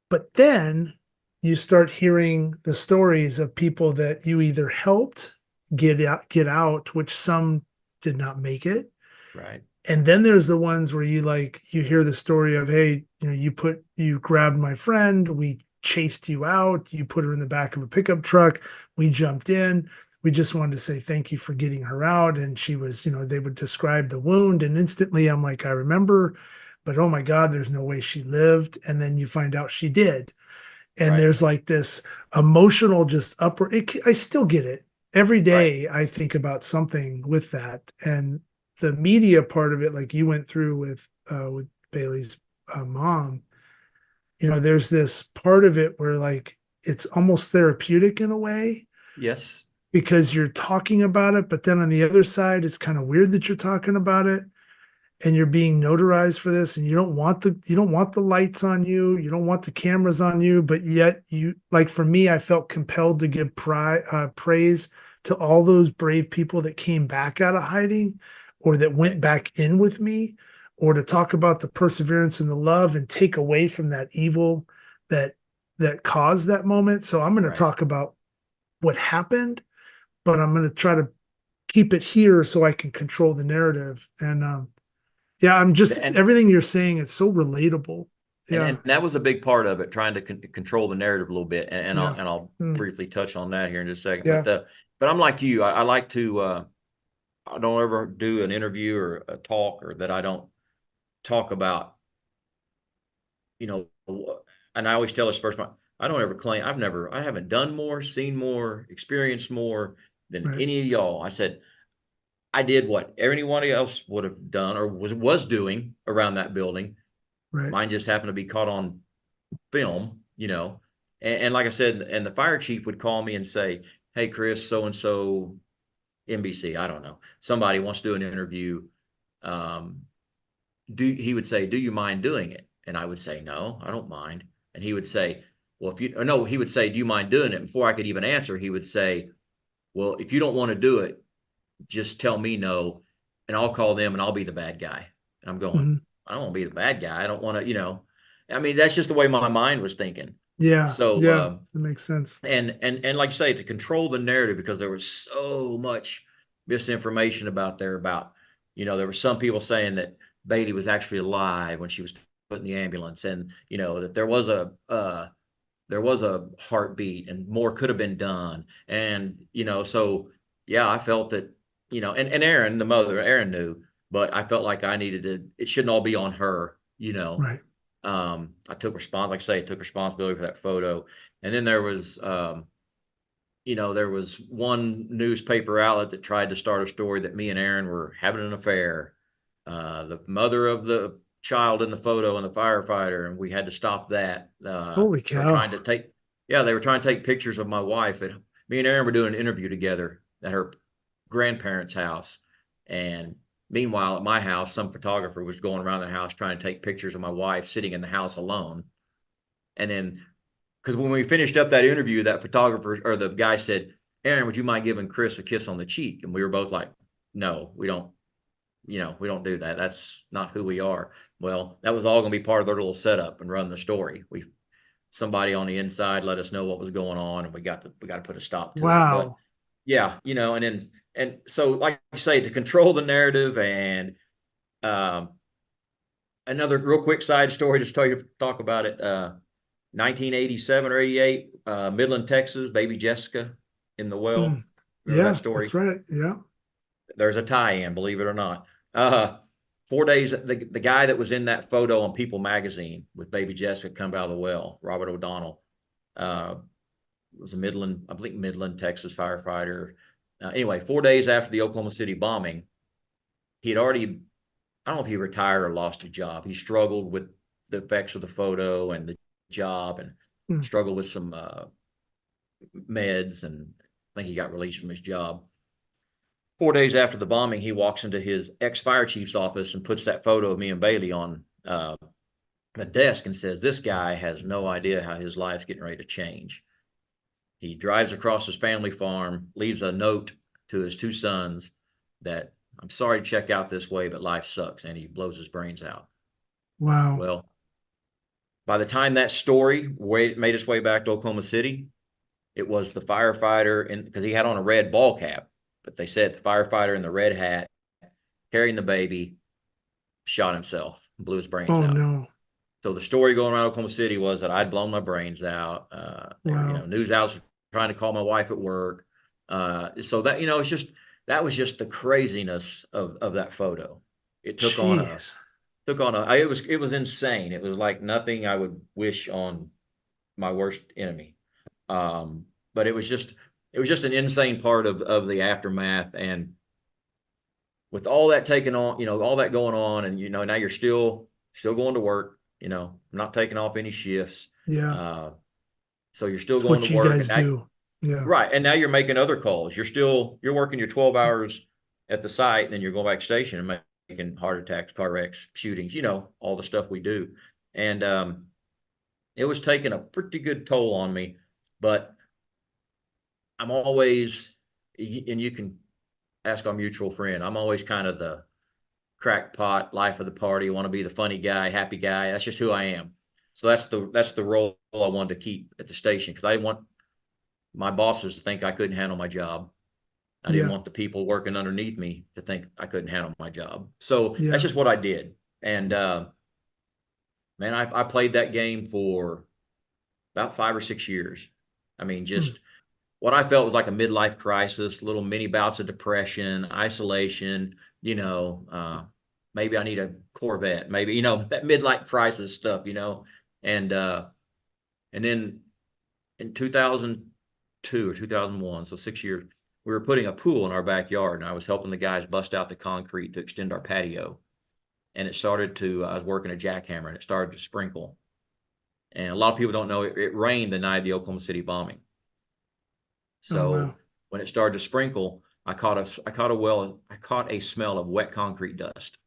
But then you start hearing the stories of people that you either helped get out, which some did not make it. Right. And then there's the ones where you hear the story of, hey, you grabbed my friend, we chased you out, you put her in the back of a pickup truck, we jumped in, we just wanted to say thank you for getting her out. And she was, they would describe the wound, and instantly I'm like, I remember, but oh my God, there's no way she lived. And then you find out she did. And Right. there's like this emotional just upward. I still get it every Right. day. I think about something with that, and the media part of it, like you went through with Baylee's mom. There's this part of it where, like, it's almost therapeutic in a way, Yes. because you're talking about it, but then on the other side, it's kind of weird that you're talking about it and you're being notarized for this, and you don't want the lights on you, you don't want the cameras on you, but yet, like, for me, I felt compelled to give praise to all those brave people that came back out of hiding, or that Right. went back in with me, or to talk about the perseverance and the love and take away from that evil that that caused that moment. So I'm going to Right. talk about what happened, but I'm going to try to keep it here so I can control the narrative. And yeah, I'm just, And everything you're saying, it's so relatable. and Yeah. that was a big part of it, trying to control the narrative a little bit. And I'll Yeah. and I'll Mm, briefly touch on that here in just a second. yeah. But I'm like you. I like to I don't ever do an interview or a talk, or that I don't talk about, you know, and I always tell this person, I don't ever claim, I haven't done more, seen more, experienced more than Right. any of y'all. I said, I did what everybody else would have done or was doing around that building. Right. Mine just happened to be caught on film, you know. And like I said, and the fire chief would call me and say, "Hey, Chris, so and so, NBC, I don't know, somebody wants to do an interview. Um, he would say, do you mind doing it?" And I would say, no, I don't mind. And he would say, well, if you, or no, he would say, do you mind doing it? Before I could even answer, he would say, well, if you don't want to do it, just tell me no, and I'll call them and I'll be the bad guy. And I'm going, Mhm. I don't want to be the bad guy. I don't want to, you know, I mean, that's just the way my mind was thinking. Yeah. So, Yeah. That makes sense. and like I say, to control the narrative, because there was so much misinformation about there about, you know, there were some people saying that Baylee was actually alive when she was put in the ambulance, and you know that there was a heartbeat and more could have been done, and you know, so yeah, I felt that, you know, and Aaron, the mother, Aaron knew, but I felt like I needed to. It shouldn't all be on her, you know. Right. I took like I say, I took responsibility for that photo. And then there was, you know, there was one newspaper outlet that tried to start a story that me and Aaron were having an affair. The mother of the child in the photo and the firefighter, and we had to stop that. Holy They were cow. trying to take, yeah, they were trying to take pictures of my wife. And me and Aaron were doing an interview together at her grandparents' house. And meanwhile, at my house, some photographer was going around the house trying to take pictures of my wife sitting in the house alone. And then, because when we finished up that interview, that photographer or the guy said, Aaron, would you mind giving Chris a kiss on the cheek? And we were both like, no, we don't, you know, we don't do that. That's not who we are. Well, that was all going to be part of their little setup and run the story. Somebody on the inside let us know what was going on, and we got to put a stop to it. But Wow. yeah, you know, and so like you say, to control the narrative. And um, another real quick side story, just talk about it. 1987 or 88, Midland, Texas, baby Jessica in the well. Mm. Remember that Yeah, story? that's right. Yeah. There's a tie-in, believe it or not. Uh, 4 days, the guy that was in that photo on People magazine with baby Jessica come out of the well, Robert O'Donnell, uh, was a Midland, I believe Midland, Texas firefighter. Anyway, 4 days after the Oklahoma City bombing, he had already, I don't know if he retired or lost a job. He struggled with the effects of the photo and the job, and Mm. struggled with some meds, and I think he got released from his job. 4 days after the bombing, he walks into his ex-fire chief's office and puts that photo of me and Baylee on the desk and says, this guy has no idea how his life's getting ready to change. He drives across his family farm, leaves a note to his two sons that, I'm sorry to check out this way, but life sucks. And he blows his brains out. Wow. Well, by the time that story made its way back to Oklahoma City, it was the firefighter, and because he had on a red ball cap, but they said the firefighter in the red hat carrying the baby shot himself, blew his brains Oh out. no. So the story going around Oklahoma City was that I'd blown my brains out. You know, Wow. news outlets were trying to call my wife at work. So that, you know, it's just, that was just the craziness of that photo. It Jeez. it was insane. It was like nothing I would wish on my worst enemy. Um, but it was just an insane part of the aftermath. And with all that taken on, you know, all that going on, and you know, now you're still going to work, you know, not taking off any shifts. Yeah. Uh, so you're still It's going to what you work, guys do. Yeah. right, and now you're making other calls. You're working your 12 hours at the site, and then you're going back to station and making heart attacks, car wrecks, shootings, you know, all the stuff we do. And it was taking a pretty good toll on me. But I'm always, and you can ask our mutual friend, I'm always kind of the crackpot, life of the party, want to be the funny guy, happy guy. That's just who I am. So that's the role I wanted to keep at the station, because I didn't want my bosses to think I couldn't handle my job. I didn't Yeah. want the people working underneath me to think I couldn't handle my job. So that's Yeah. just what I did. And man, I played that game for about 5 or 6 years. I mean, Mm. just what I felt was like a midlife crisis, little mini bouts of depression, isolation, maybe I need a Corvette, maybe, that midlife crisis stuff, and, and then in 2002 or 2001, so 6 years, we were putting a pool in our backyard, and I was helping the guys bust out the concrete to extend our patio. And I was working a jackhammer, and it started to sprinkle. And a lot of people don't know it rained the night of the Oklahoma City bombing. Oh So wow. when it started to sprinkle, I caught a smell of wet concrete dust.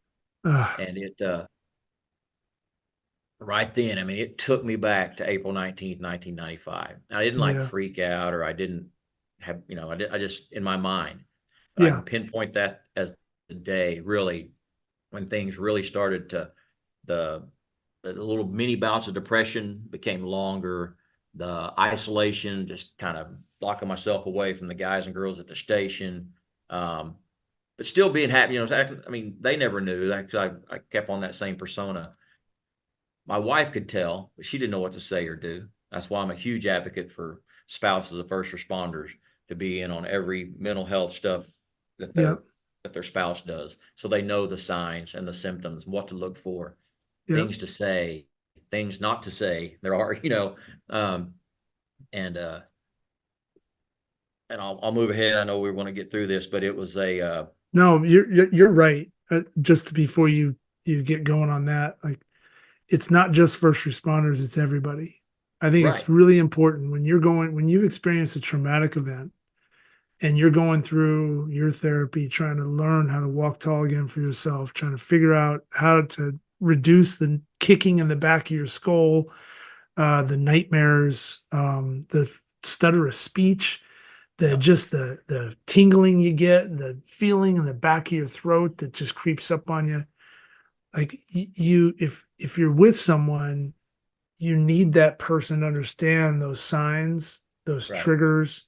Ah, And it, right then, I mean, it took me back to April 19th, 1995. I didn't like yeah, freak out, or I didn't have, I just, in my mind, but I yeah, can pinpoint that as the day really when things really started to, the, the little mini bouts of depression became longer. The isolation, just kind of locking myself away from the guys and girls at the station. Um, but still being happy, I mean, they never knew that, 'cause I kept on that same persona. My wife could tell, but she didn't know what to say or do. That's why I'm a huge advocate for spouses of first responders to be in on every mental health stuff that yeah, their spouse does, so they know the signs and the symptoms, what to look for, yeah. things to say, things not to say. There are, um, and I'll move ahead. I know we want to get through this, but it was a No, you're right. Just before you get going on that, like it's not just first responders; it's everybody. I think right, it's really important when you've experienced a traumatic event and you're going through your therapy, trying to learn how to walk tall again for yourself, trying to figure out how to reduce the kicking in the back of your skull, the nightmares, the stutter of speech, yep, the tingling you get, the feeling in the back of your throat that just creeps up on you. Like if you're with someone, you need that person to understand those signs, those right, triggers,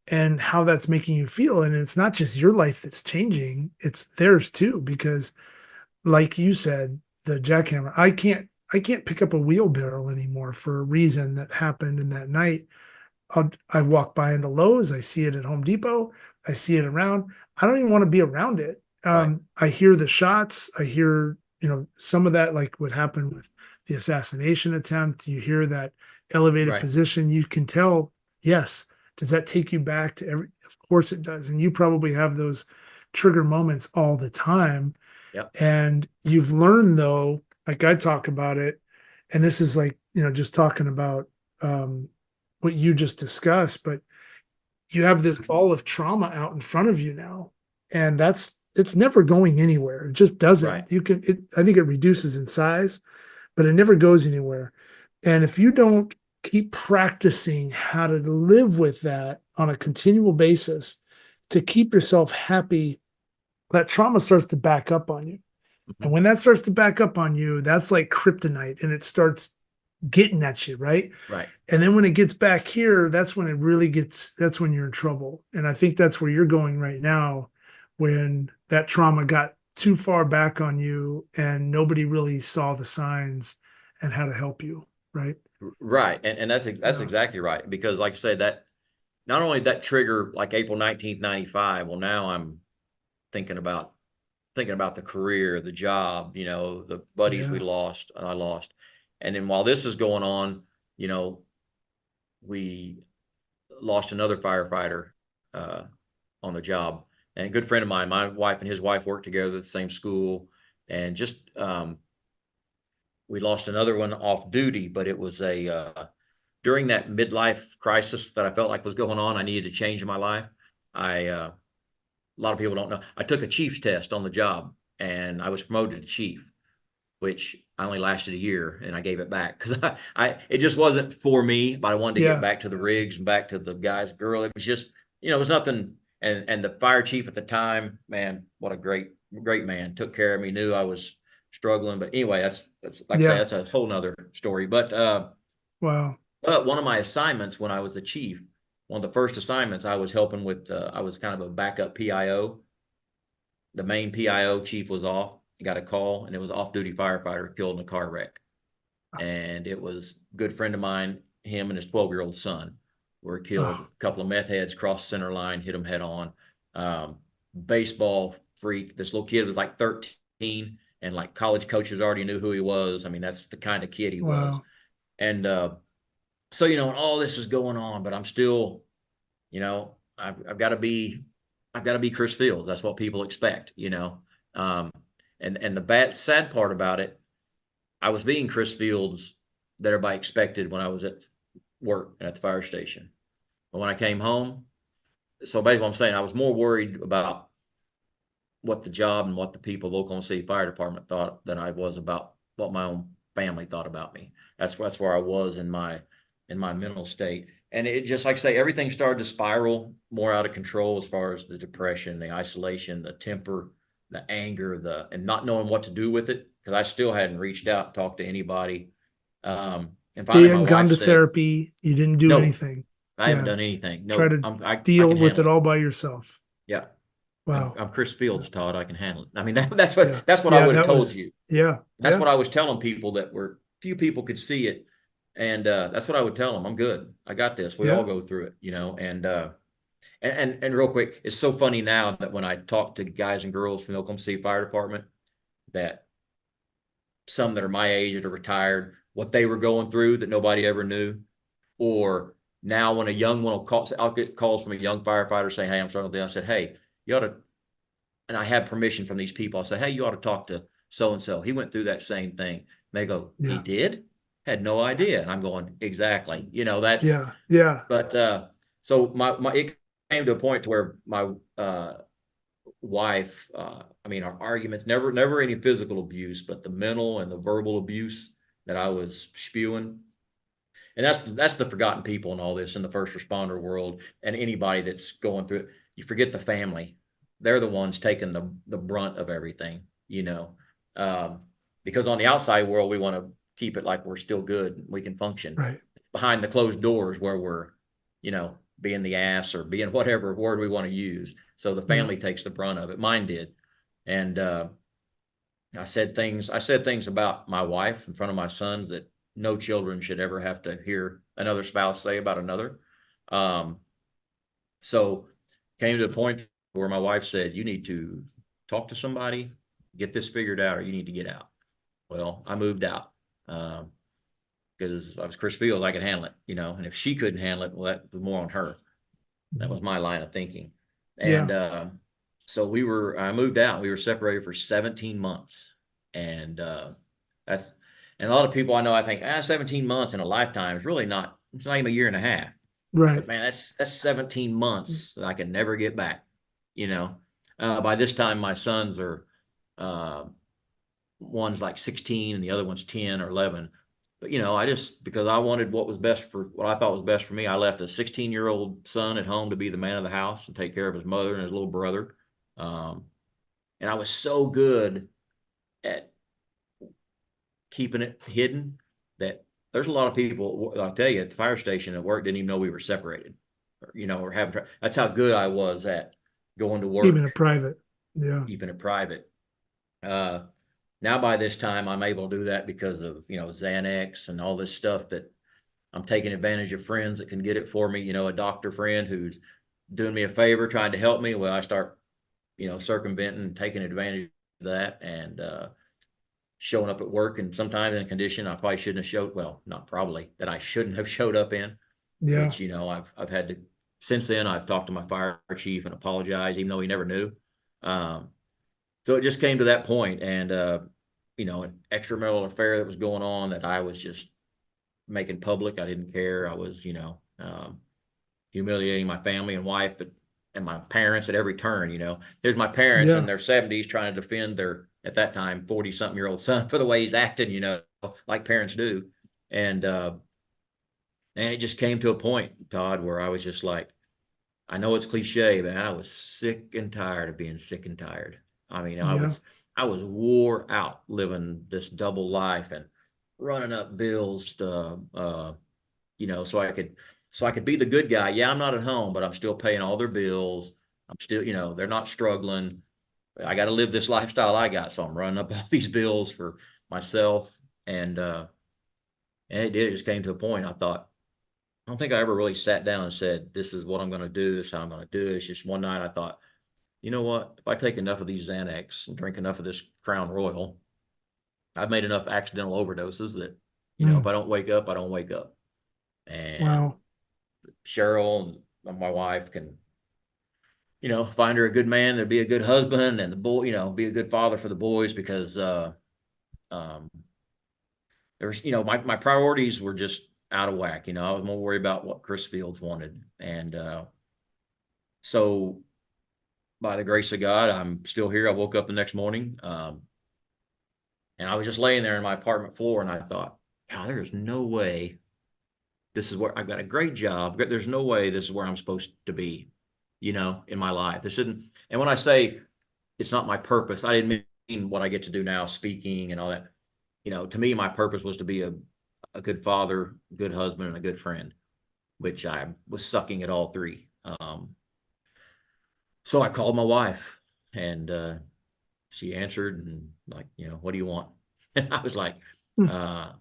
and how that's making you feel. And it's not just your life that's changing, it's theirs too. Because like you said, the jackhammer, I can't pick up a wheelbarrow anymore for a reason that happened in that night. I walk by into Lowe's, I see it at Home Depot, I see it around. I don't even want to be around it. right, I hear the shots, I hear, some of that, like what happened with the assassination attempt. You hear that elevated right, position. You can tell, yes. Does that take you back to every? Of course it does. And you probably have those trigger moments all the time. yep, And you've learned though, like I talk about it, and this is like, just talking about um, what you just discussed, but you have this ball of trauma out in front of you now. And it's never going anywhere. It just right, doesn't. I think it reduces in size, but it never goes anywhere. And if you don't keep practicing how to live with that on a continual basis to keep yourself happy, that trauma starts to back up on you. And mhm, when that starts to back up on you, that's like kryptonite and it starts getting at you, right? right. And then when it gets back here, that's when you're in trouble. And I think that's where you're going right now, when that trauma got too far back on you and nobody really saw the signs and how to help you, right? Right, and that's Yeah. exactly right, because like I said, that not only that trigger like April 19th, 95. Well, now I'm thinking about the career, the job, the buddies Yeah. I lost. And then while this is going on, you know, we lost another firefighter uh, on the job. And a good friend of mine, my wife and his wife worked together at the same school. And just we lost another one off duty, but it was during that midlife crisis that I felt like was going on. I needed to change in my life. A lot of people don't know. I took a chief's test on the job, and I was promoted to chief, which I only lasted a year, and I gave it back because it just wasn't for me. But I wanted to get Yeah. back to the rigs and back to the guys, girl. It was just, it was nothing. And the fire chief at the time, man, what a great man, took care of me. Knew I was struggling, but anyway, that's like I say, Yeah. that's a whole nother story. Wow. But one of my assignments when I was the chief, one of the first assignments, I was helping with. I was kind of a backup PIO. The main PIO chief was off. He got a call, and it was off-duty firefighter killed in a car wreck. And it was a good friend of mine, him and his 12-year-old son. were killed. Oh, A couple of meth heads crossed center line, hit them head on. Um, Baseball freak. This little kid was like 13, and like college coaches already knew who he was. I mean, that's the kind of kid he was. wow. And so, you know, and all this is going on, but I'm still, you know, I've got to be, I've got to be Chris Fields. That's what people expect, you know. Um, and the sad part about it, I was being Chris Fields that everybody expected when I was at work at the fire station. But when I came home, so basically what I'm saying, I was more worried about what the job and what the people of Oklahoma City Fire Department thought than I was about what my own family thought about me. That's where I was in my mental state. And it just, like I say, everything started to spiral more out of control as far as the depression, the isolation, the temper, the anger, and not knowing what to do with it, because I still hadn't reached out and talked to anybody. And You finally my hadn't gone wife to said, therapy. You didn't do no, anything. I haven't Yeah. done anything. Try No, to I deal can with handle it it. all by yourself. Yeah. Wow. I'm Chris Yeah. Fields, Todd. I can handle it. I mean, that's what Yeah. I Yeah. would have That told was, you. yeah. That's Yeah. what I was telling people that were few people could see it, and that's what I would tell them. I'm good. I got this. We all Yeah. go through it, you know. And real quick, it's so funny now that when I talk to guys and girls from the Oklahoma City Fire Department, that some that are my age that are retired, what they were going through that nobody ever knew, or now when a young one will call, I'll get calls from a young firefighter saying, "Hey, I'm struggling with this." I said, "Hey, you ought to," and I have permission from these people. I say, "Hey, you ought to talk to so and so. He went through that same thing." And they go, "He Yeah. did? Had no idea." And I'm going, "Exactly." You know, that's, Yeah. Yeah. but so my it came to a point to where my wife, I mean, our arguments, never any physical abuse, but the mental and the verbal abuse that I was spewing. And that's the forgotten people in all this, in the first responder world, and anybody that's going through it. You forget the family; they're the ones taking the brunt of everything, you know. Um, because on the outside world, we want to keep it like we're still good, we can function. Right. Behind the closed doors, where we're, you know, being the ass or being whatever word we want to use. So the Yeah. family takes the brunt of it. Mine did, and I said things about my wife in front of my sons that no children should ever have to hear another spouse say about another. Um, so came to a point where my wife said, "You need to talk to somebody, get this figured out, or you need to get out." Well, I moved out because I was Chris Fields, I could handle it, you know. And if she couldn't handle it, well, that was more on her. That was my line of thinking. And Yeah. so I moved out. We were separated for 17 months. And that's, and a lot of people I know, I think, 17 months in a lifetime is really not, it's not even a year and a half. Right. But man, that's 17 months that I can never get back, you know. By this time, my sons are, uh, one's like 16 and the other one's 10 or 11. But you know, because I wanted what I thought was best for me, I left a 16-year-old son at home to be the man of the house and take care of his mother and his little brother. Um, and I was so good at keeping it hidden that there's a lot of people, I'll tell you, at the fire station at work didn't even know we were separated, or, you know, or having, that's how good I was at going to Keeping work, it private. Yeah. keeping it private. Uh, Now by this time I'm able to do that because of, you know, Xanax and all this stuff, that I'm taking advantage of friends that can get it for me. You know, a doctor friend who's doing me a favor, trying to help me. Well, I start, you know, circumventing, taking advantage of that, and showing up at work, and sometimes in a condition I probably shouldn't have showed. Well, not probably, that I shouldn't have showed up in. Yeah. Which, you know, I've had to, since then I've talked to my fire chief and apologized, even though he never knew. Um, so it just came to that point, and you know, an extramarital affair that was going on that I was just making public. I didn't care. I was, you know, humiliating my family and wife, and my parents at every turn. You know, there's my parents in Yeah. their 70s trying to defend their, at that time, 40-something-year-old son for the way he's acting. You know, like parents do, and it just came to a point, Todd, where I was just like, I know it's cliche, but I was sick and tired of being sick and tired. I mean, Yeah. I was wore out living this double life and running up bills to, you know, so I could be the good guy. Yeah, I'm not at home, but I'm still paying all their bills. I'm still, you know, they're not struggling. I got to live this lifestyle I got, so I'm running up all these bills for myself. And it did. It just came to a point. I thought, I don't think I ever really sat down and said, this is what I'm going to do. This is how I'm going to do it. It's just one night I thought, you know what? If I take enough of these Xanax and drink enough of this Crown Royal, I've made enough accidental overdoses that, if Mm, I don't wake up, I don't wake up. And wow. Cheryl and my wife can, find her a good man that'd be a good husband and the boy, be a good father for the boys because um, there's, my priorities were just out of whack. I was more worried about what Chris Fields wanted. And so by the grace of God, I'm still here. I woke up the next morning and I was just laying there in my apartment floor and I thought, God, there's no way this is where I've got a great job. There's no way this is where I'm supposed to be, in my life. This isn't, and when I say it's not my purpose, I didn't mean what I get to do now, speaking and all that. To me, my purpose was to be a good father, good husband, and a good friend, which I was sucking at all three. So I called my wife and she answered and like, what do you want? And I was like, Mm, uh,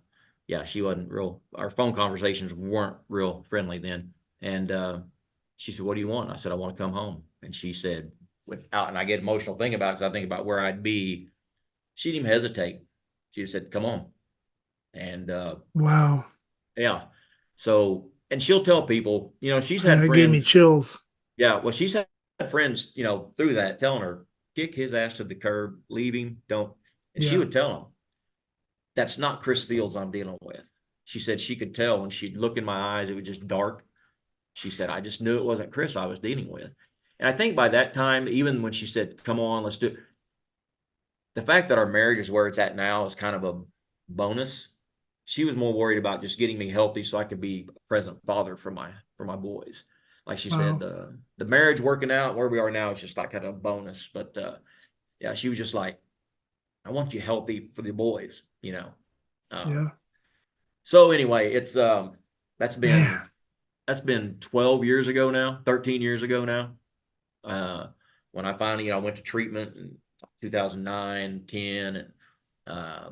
yeah, she wasn't real. Our phone conversations weren't real friendly then. And she said, what do you want? I said, I want to come home. And she said, without, and I get emotional thinking about it because I think about where I'd be. She didn't even hesitate. She just said, come on. And wow. yeah. So, and she'll tell people, she's Man, had that gave me friends. chills. Yeah. Well, she's had friends, through that telling her, kick his ass to the curb, leave him, don't. And she Yeah. would tell them, that's not Chris Fields I'm dealing with. She said she could tell when she'd look in my eyes, it was just dark. She said, I just knew it wasn't Chris I was dealing with. And I think by that time, even when she said, come on, let's do it, the fact that our marriage is where it's at now is kind of a bonus. She was more worried about just getting me healthy so I could be a present father for my boys. Like she said, Wow. the marriage working out where we are now is just like kind of a bonus. But yeah, she was just like, I want you healthy for the boys. Um, Yeah. so anyway, it's that's Man. been that's been 12 years ago now, 13 years ago now. Uh, when I finally, I went to treatment in 2009, 10, uh,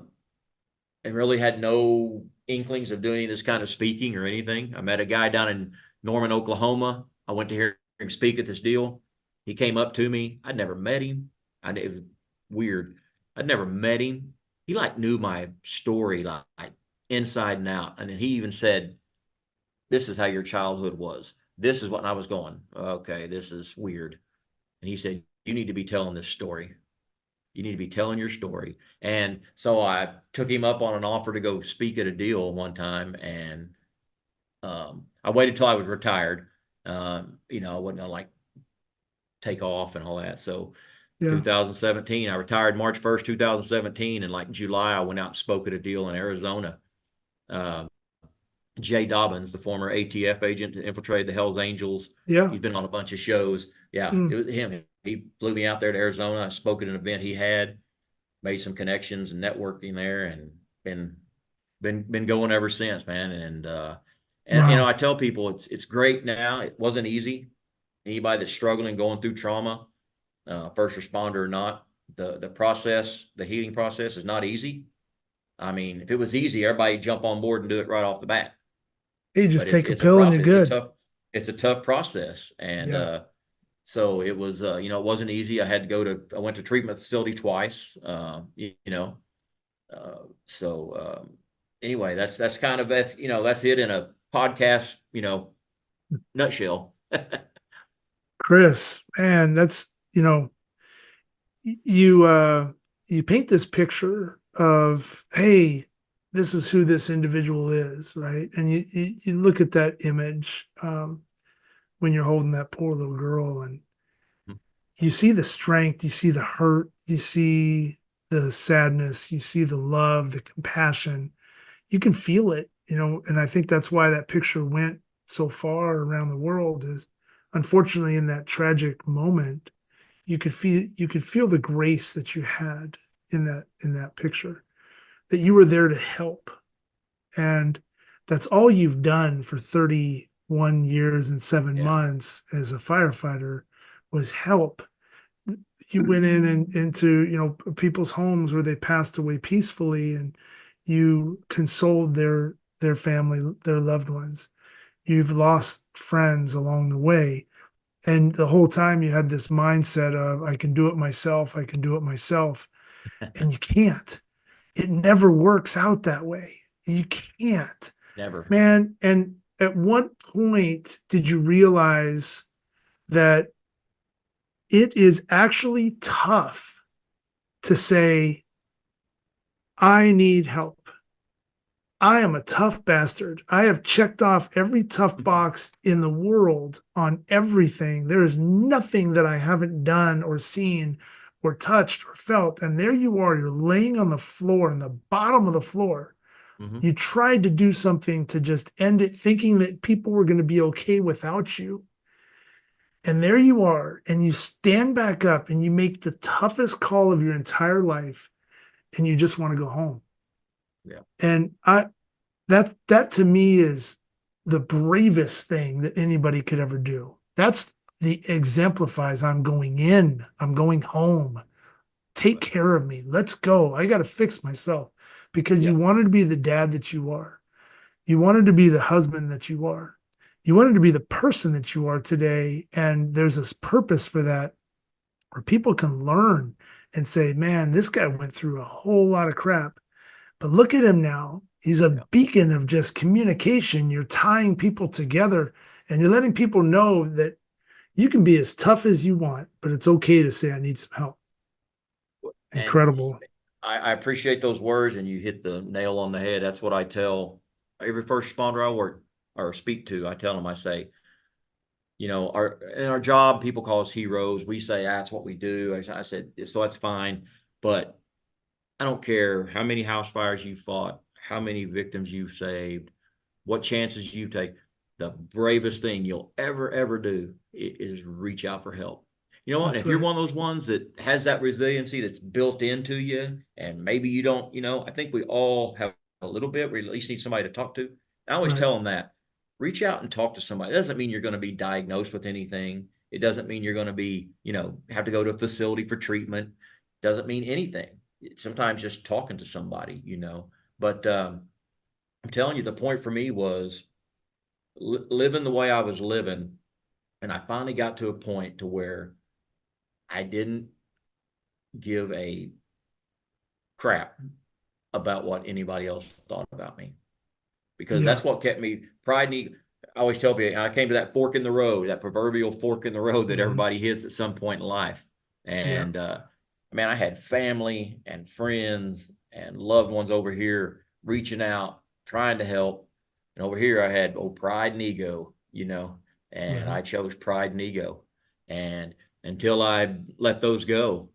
and really had no inklings of doing this kind of speaking or anything. I met a guy down in Norman, Oklahoma. I went to hear him speak at this deal. He came up to me. I'd never met him. It was weird. I'd never met him. He like knew my story like inside and out. And he even said, this is how your childhood was. This is what I was going, okay, this is weird. And he said, you need to be telling this story. You need to be telling your story. And so I took him up on an offer to go speak at a deal one time. And I waited till I was retired. I wasn't gonna like take off and all that. So Yeah. 2017, I retired March 1st, 2017. And like July, I went out and spoke at a deal in Arizona. Um, Jay Dobbins, the former ATF agent that infiltrated the Hells Angels. Yeah. He's been on a bunch of shows. Yeah, it Mm, was him. He flew me out there to Arizona. I spoke at an event he had, made some connections and networking there, and been going ever since, man. And wow. I tell people it's great now. It wasn't easy. Anybody that's struggling, going through trauma, first responder or not, the process, the healing process is not easy. I mean, if it was easy, everybody jump on board and do it right off the bat. Hey, But just it's take a it's a pill and you're process. good. It's a tough process, and Yeah. so it was. It wasn't easy. I went to treatment facility twice. So anyway, that's kind of that's it in a podcast. Nutshell. Chris, man, that's, you you paint this picture of, hey, this is who this individual is, right? And you look at that image when you're holding that poor little girl, and you see the strength, you see the hurt, you see the sadness, you see the love, the compassion. You can feel it, and I think that's why that picture went so far around the world. Is unfortunately in that tragic moment, you could feel the grace that you had in that picture, that you were there to help. And that's all you've done for 31 years and seven Yeah. months as a firefighter, was help. You went in and into people's homes where they passed away peacefully, and you consoled their family, their loved ones. You've lost friends along the way. And the whole time you had this mindset of, I can do it myself. I can do it myself. And you can't. It never works out that way. You can't, Never. man. And at what point did you realize that it is actually tough to say, I need help? I am a tough bastard. I have checked off every tough box in the world on everything. There is nothing that I haven't done or seen or touched or felt. And there you are, you're laying on the floor, in the bottom of the floor. Mm-hmm. You tried to do something to just end it, thinking that people were going to be okay without you. And there you are, and you stand back up and you make the toughest call of your entire life, and you just want to go home. Yeah. And that to me is the bravest thing that anybody could ever do. That's the exemplifies, I'm going in, I'm going home. Take care of me. Let's go. I got to fix myself, because Yeah. you wanted to be the dad that you are. You wanted to be the husband that you are. You wanted to be the person that you are today. And there's this purpose for that, where people can learn and say, man, this guy went through a whole lot of crap, but look at him now. He's a Yeah. beacon of just communication. You're tying people together, and you're letting people know that you can be as tough as you want, but it's okay to say, I need some help. And Incredible. I appreciate those words, and you hit the nail on the head. That's what I tell every first responder I work or speak to. I tell them, I say, in our job, people call us heroes. We say that's what we do. I said, so that's fine, but I don't care how many house fires you fought, how many victims you've saved, what chances you take. The bravest thing you'll ever do is reach out for help. You know what? That's If you're right. one of those ones that has that resiliency that's built into you, and maybe you don't, I think we all have a little bit. We at least need somebody to talk to. I always Right. tell them that reach out and talk to somebody. It doesn't mean you're going to be diagnosed with anything. It doesn't mean you're going to be, have to go to a facility for treatment. It doesn't mean anything. Sometimes just. To somebody. But I'm telling you, the point for me was living the way I was living, and I finally got to a point to where I didn't give a crap about what anybody else thought about me, because Yeah. that's what kept me pride and ego. I always tell people, I came to that fork in the road, that proverbial fork in the road that Mm-hmm. everybody hits at some point in life. Yeah. And man, I had family and friends and loved ones over here reaching out, trying to help. And over here, I had pride and ego, and Right. I chose pride and ego. And until I let those go,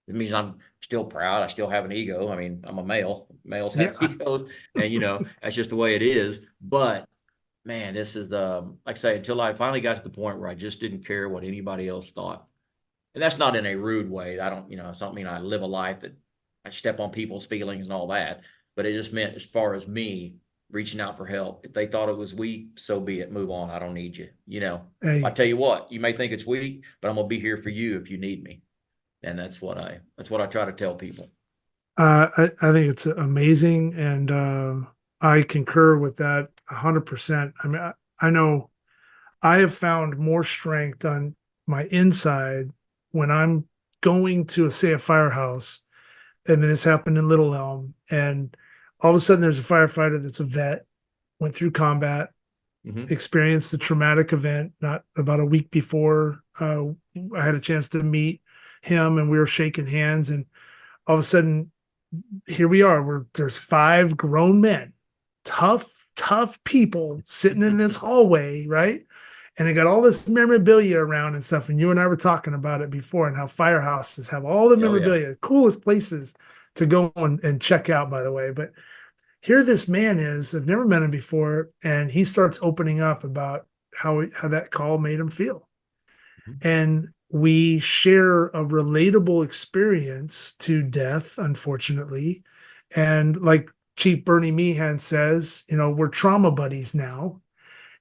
it means I'm still proud. I still have an ego. I mean, I'm a male. Males have Yeah. egos, and that's just the way it is. But man, this is like I say, until I finally got to the point where I just didn't care what anybody else thought. And that's not in a rude way. I don't, it's not mean I live a life that I step on people's feelings and all that. But it just meant, as far as me reaching out for help, if they thought it was weak, so be it. Move on. I don't need you. I Hey, tell you what, you may think it's weak, but I'm gonna be here for you if you need me. And that's what I try to tell people. I think it's amazing, and I concur with that 100%. I mean, I know I have found more strength on my inside when I'm going to, say, a firehouse. And this happened in Little Elm, and all of a sudden there's a firefighter that's a vet, went through combat, Mm-hmm. experienced the traumatic event. Not about a week before, I had a chance to meet him, and we were shaking hands, and all of a sudden, here we are. There's five grown men, tough people sitting in this hallway, right? And they got all this memorabilia around and stuff. And you and I were talking about it before, and how firehouses have all the Oh yeah. memorabilia, coolest places to go and check out, by the way. But here this man is, I've never met him before, and he starts opening up about how that call made him feel. Mm-hmm. And we share a relatable experience to death, unfortunately. And like Chief Bernie Meehan says, we're trauma buddies now.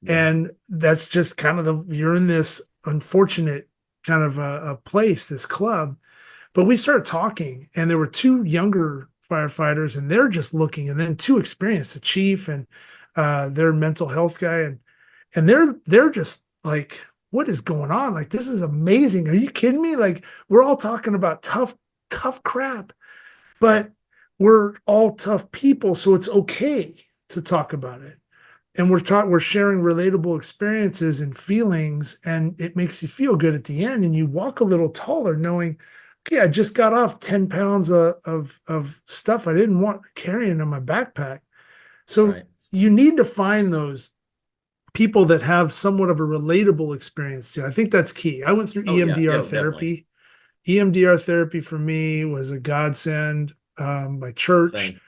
Yeah. And that's just kind of you're in this unfortunate kind of a place, this club. But we started talking, and there were two younger firefighters, and they're just looking, and then two experienced, the chief and their mental health guy. and they're just like, what is going on? Like, this is amazing. Are you kidding me? Like, we're all talking about tough crap, but we're all tough people, so it's okay to talk about it. And we're sharing relatable experiences and feelings, and it makes you feel good at the end, and you walk a little taller knowing, okay, I just got off 10 pounds of stuff I didn't want carrying in my backpack. So Right. you need to find those people that have somewhat of a relatable experience too. I think that's key. I went through Oh yeah. EMDR Yeah, definitely. therapy. EMDR therapy for me was a godsend. My church Same.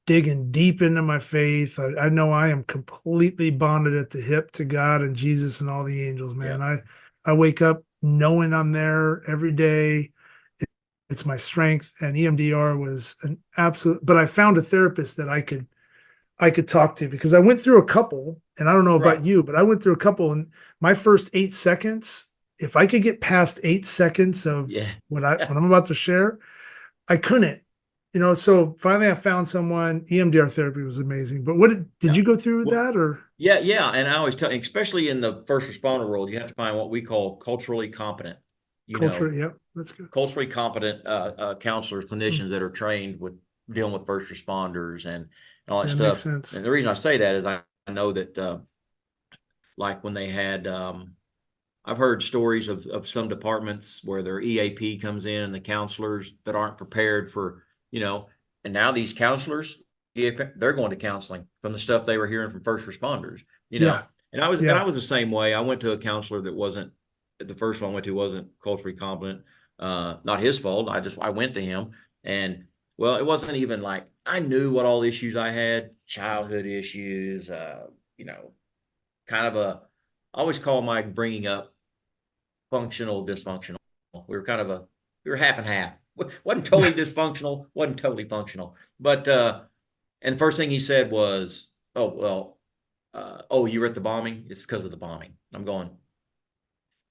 digging deep into my faith. I know I am completely bonded at the hip to God and Jesus and all the angels, Yeah. man. I wake up knowing I'm there every day. It's my strength. And EMDR was an absolute, but I found a therapist that I could talk to, because I went through a couple, and I don't know Right. about you, but I went through a couple, and my first 8 seconds, if I could get past 8 seconds of Yeah. what I'm about to share, I couldn't. So finally I found someone. EMDR therapy was amazing. But what did Yeah. you go through Well, that, or yeah, yeah. And I always tell, especially in the first responder world, you have to find what we call culturally competent, you culture? know, Yeah, that's good. culturally competent counselors, Mm, clinicians that are trained with dealing with first responders and all that yeah, makes stuff. sense. And the reason I say that is I know that like when they had, I've heard stories of some departments where their EAP comes in and the counselors that aren't prepared for, and now these counselors, they're going to counseling from the stuff they were hearing from first responders, you Yeah, know. And I yeah. was the same way. I went to a counselor that wasn't, the first one I went to wasn't culturally competent. Not his fault. I went to him, and well, it wasn't even like I knew what all the issues I had, childhood issues, you know, kind of a, I always call my bringing up functional dysfunctional. We were kind of a, we were half and half. Wasn't totally dysfunctional, wasn't totally functional. But and the first thing he said was, "Oh well, oh, you were at the bombing. It's because of the bombing." I'm going,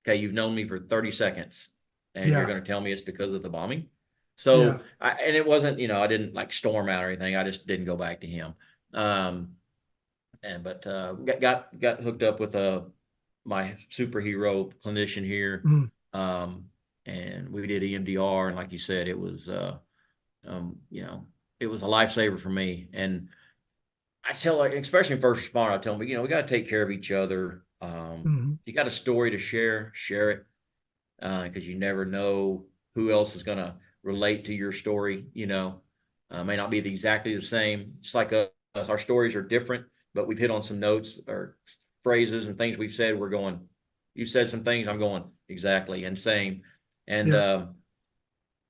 "Okay, you've known me for 30 seconds, and you're Yeah, going to tell me it's because of the bombing." yeah. So, and it wasn't, I didn't like storm out or anything. I just didn't go back to him. Um, and but got hooked up with my superhero clinician here, Mm, um, and we did EMDR, and like you said, it was you know, it was a lifesaver for me. And I tell, like, especially in first responder, I tell them, we got to take care of each other. mm, You got a story to share it, because you never know who else is going to relate to your story. May not be exactly the same. It's like us, our stories are different, but we've hit on some notes or phrases and things we've said. We're going, you said some things, I'm going exactly and same. And yeah,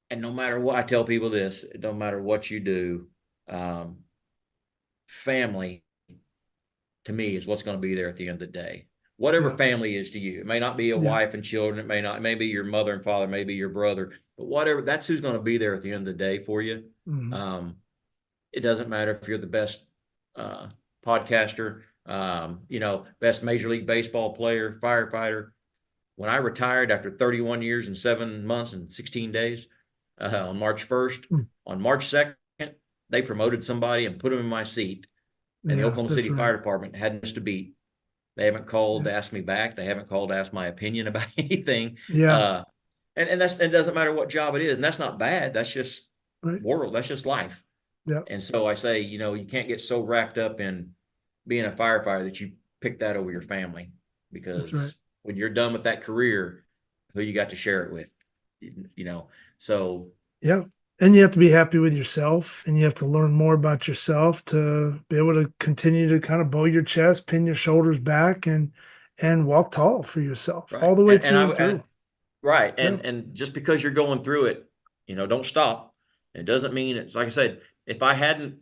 and no matter what, I tell people this, it don't matter what you do, um, family to me is what's going to be there at the end of the day. Whatever yeah, family is to you, it may not be a yeah. wife and children. It may not, it may be your mother and father, maybe your brother, but whatever, that's who's going to be there at the end of the day for you. Mm, Um, it doesn't matter if you're the best uh, podcaster, best Major League Baseball player, firefighter. When I retired after 31 years and 7 months and 16 days on March 1st, mm. on March 2nd, they promoted somebody and put them in my seat. And the Yeah, Oklahoma that's City right. Fire Department hadn't missed a beat. They haven't called Yeah, to ask me back. They haven't called to ask my opinion about anything. yeah, Uh, and it doesn't matter what job it is. And that's not bad. That's just right. world. That's just life. Yeah, And so I say, you can't get so wrapped up in being a firefighter that you pick that over your family, that's right. because when you're done with that career, who you got to share it with, you know? So Yeah. And you have to be happy with yourself, and you have to learn more about yourself to be able to continue to kind of bow your chest, pin your shoulders back, and walk tall for yourself right. all the way And through and through. right. Yeah. And just because you're going through it, don't stop. It doesn't mean it's like I said, if I hadn't,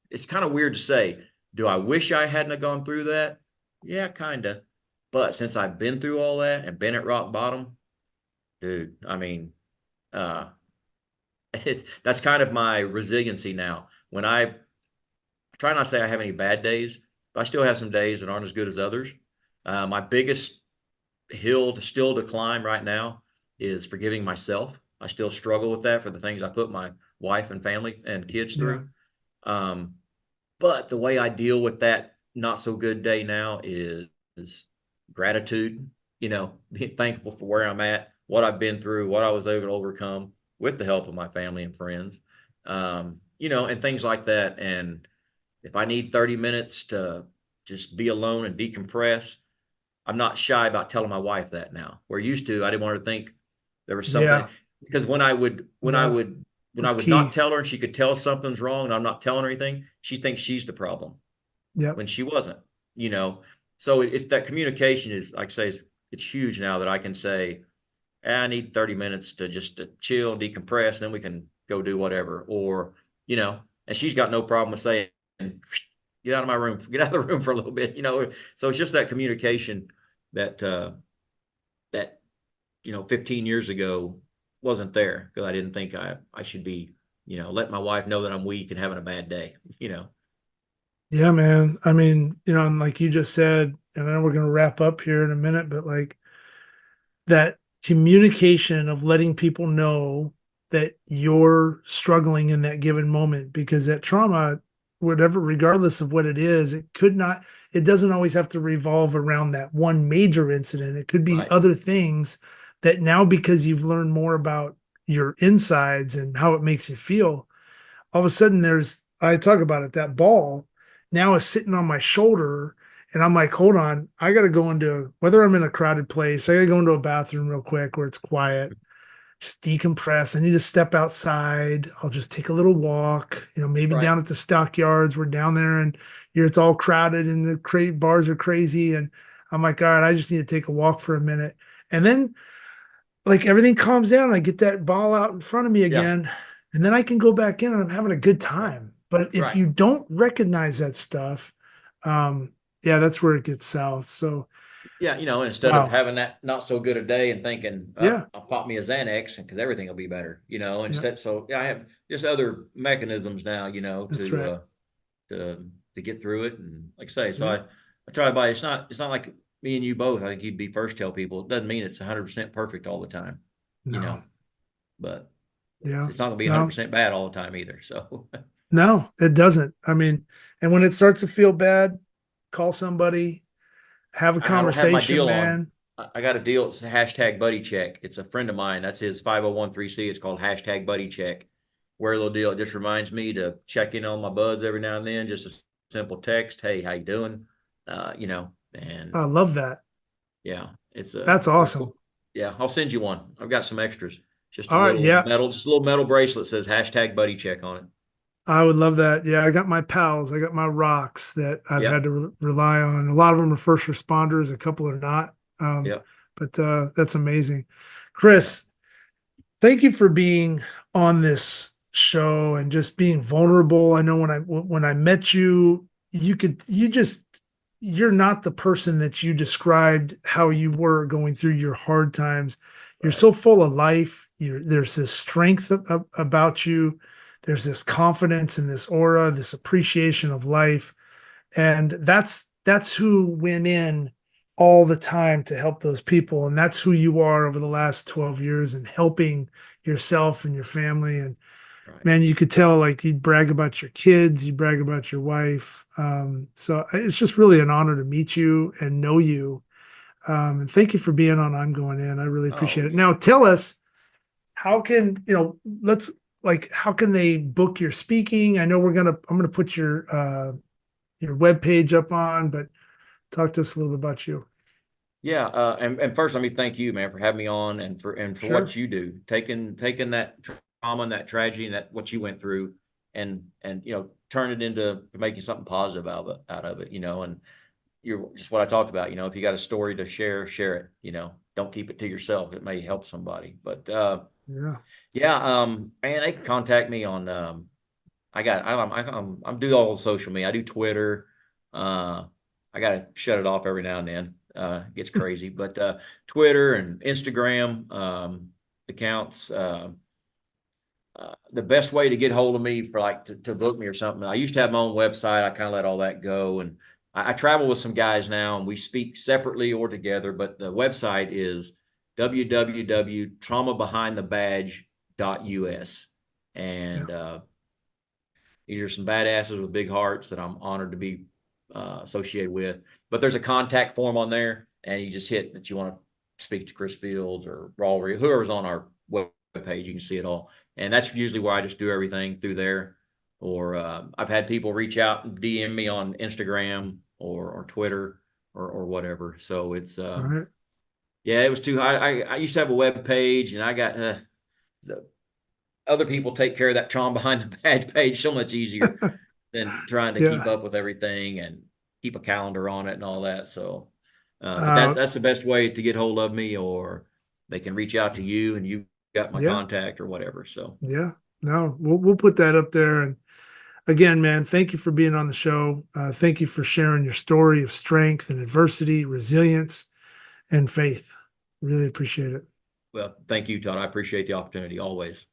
it's kind of weird to say, do I wish I hadn't have gone through that? Yeah, kind of. But since I've been through all that and been at rock bottom, dude, I mean, uh, that's kind of my resiliency now. When I try not to say I have any bad days, but I still have some days that aren't as good as others. My biggest hill to still to climb right now is forgiving myself. I still struggle with that for the things I put my wife and family and kids Yeah. through. But the way I deal with that not so good day now is gratitude, being thankful for where I'm at, what I've been through, what I was able to overcome with the help of my family and friends, and things like that. And if I need 30 minutes to just be alone and decompress, I'm not shy about telling my wife that now. Where used to, I didn't want her to think there was something, Yeah. because Yeah. when I That's would not key. tell her and she could tell something's wrong and I'm not telling her anything, she thinks she's the problem Yep. when she wasn't, you know. So that communication is, like I say, it's huge now that I can say, I need 30 minutes to just to chill, decompress, and then we can go do whatever. Or, and she's got no problem with saying, get out of my room, get out of the room for a little bit. So it's just that communication that, that, 15 years ago wasn't there, because I didn't think I should be, letting my wife know that I'm weak and having a bad day. Yeah, man. I mean, and like you just said, and I know we're going to wrap up here in a minute, but like that communication of letting people know that you're struggling in that given moment, because that trauma, whatever, regardless of what it is, it doesn't always have to revolve around that one major incident. It could be Right. other things that now, because you've learned more about your insides and how it makes you feel, all of a sudden I talk about it, that ball now is sitting on my shoulder. And I'm like, hold on, I got to go into, whether I'm in a crowded place, I got to go into a bathroom real quick where it's quiet, just decompress. I need to step outside. I'll just take a little walk, maybe Right. down at the stockyards. We're down there and it's all crowded and the crate bars are crazy. And I'm like, all right, I just need to take a walk for a minute. And then like everything calms down. I get that ball out in front of me Yeah. again, and then I can go back in and I'm having a good Right. time. But if Right. you don't recognize that stuff, yeah, that's where it gets south. So, Yeah, instead of wow. having that not so good a day and thinking, Yeah, I'll pop me a Xanax because everything will be better. yeah, Instead, so yeah, I have just other mechanisms now, that's right. to to get through it. And like I say, so Yeah, I try to buy. It's not like me and you both. I think you'd be first to tell people it doesn't mean it's 100% perfect all the time, you no, know, but yeah, it's not gonna be no, 100% bad all the time either. So no, it doesn't. I mean, and when it starts to feel bad, call somebody, have a I don't have my conversation, deal on. man. I got a deal. It's a hashtag buddy check. It's a friend of mine. That's his 501(c). It's called hashtag buddy check. Where little deal. It just reminds me to check in on my buds every now and then. Just a simple text. Hey, how you doing? And I love that. yeah, it's a That's they're awesome. cool. Yeah, I'll send you one. I've got some extras. All right. Yeah, Just a little metal bracelet that says hashtag buddy check on it. I would love that. Yeah, I got my pals. I got my rocks that I've had Yep. to rely on. A lot of them are first responders. A couple are not. Yep. But that's amazing. Chris, thank you for being on this show and just being vulnerable. I know when I met you, you're not the person that you described how you were going through your hard times. You're Right. so full of life. There's this strength about you. There's this confidence and this aura, this appreciation of life. And that's who went in all the time to help those people. And that's who you are over the last 12 years and helping yourself and your family. And Right. man, you could tell like you brag about your kids, you brag about your wife. So it's just really an honor to meet you and know you. And thank you for being on I'm Going In. I really Oh, appreciate it. Now tell us, how can, let's like, how can they book your speaking? I know I'm gonna put your webpage up on, but talk to us a little bit about you. yeah, and first, let me thank you, man, for having me on, and for what Sure. you do, taking that trauma and that tragedy and that what you went through, and turn it into making something positive out of it. And you're just what I talked about. If you got a story to share, share it. Don't keep it to yourself. It may help somebody. But Yeah. yeah, man, they can contact me on. I'm do all the social media. I do Twitter. Uh, I gotta shut it off every now and then. It gets crazy, but Twitter and Instagram accounts. The best way to get hold of me for like to book me or something. I used to have my own website. I kind of let all that go, and I travel with some guys now, and we speak separately or together. But the website is www.traumabehindthebadge.us, Yeah. and these are some badasses with big hearts that I'm honored to be associated with. But there's a contact form on there, and you just hit that you want to speak to Chris Fields or Rawley, whoever's on our web page. You can see it all, and that's usually where I just do everything through there. Or I've had people reach out and DM me on Instagram or Twitter or whatever. So it's All right. yeah, it was too high. I used to have a web page, and I got the other people take care of that trauma behind the badge page so much easier than trying to keep Yeah. up with everything and keep a calendar on it and all that. So, but Uh, that's the best way to get hold of me, or they can reach out to you and you got my yeah. contact or whatever. So, Yeah. No, we'll put that up there. And again, man, thank you for being on the show. Thank you for sharing your story of strength and adversity, resilience, and faith. Really appreciate it. well, thank you, Todd. I appreciate the opportunity always.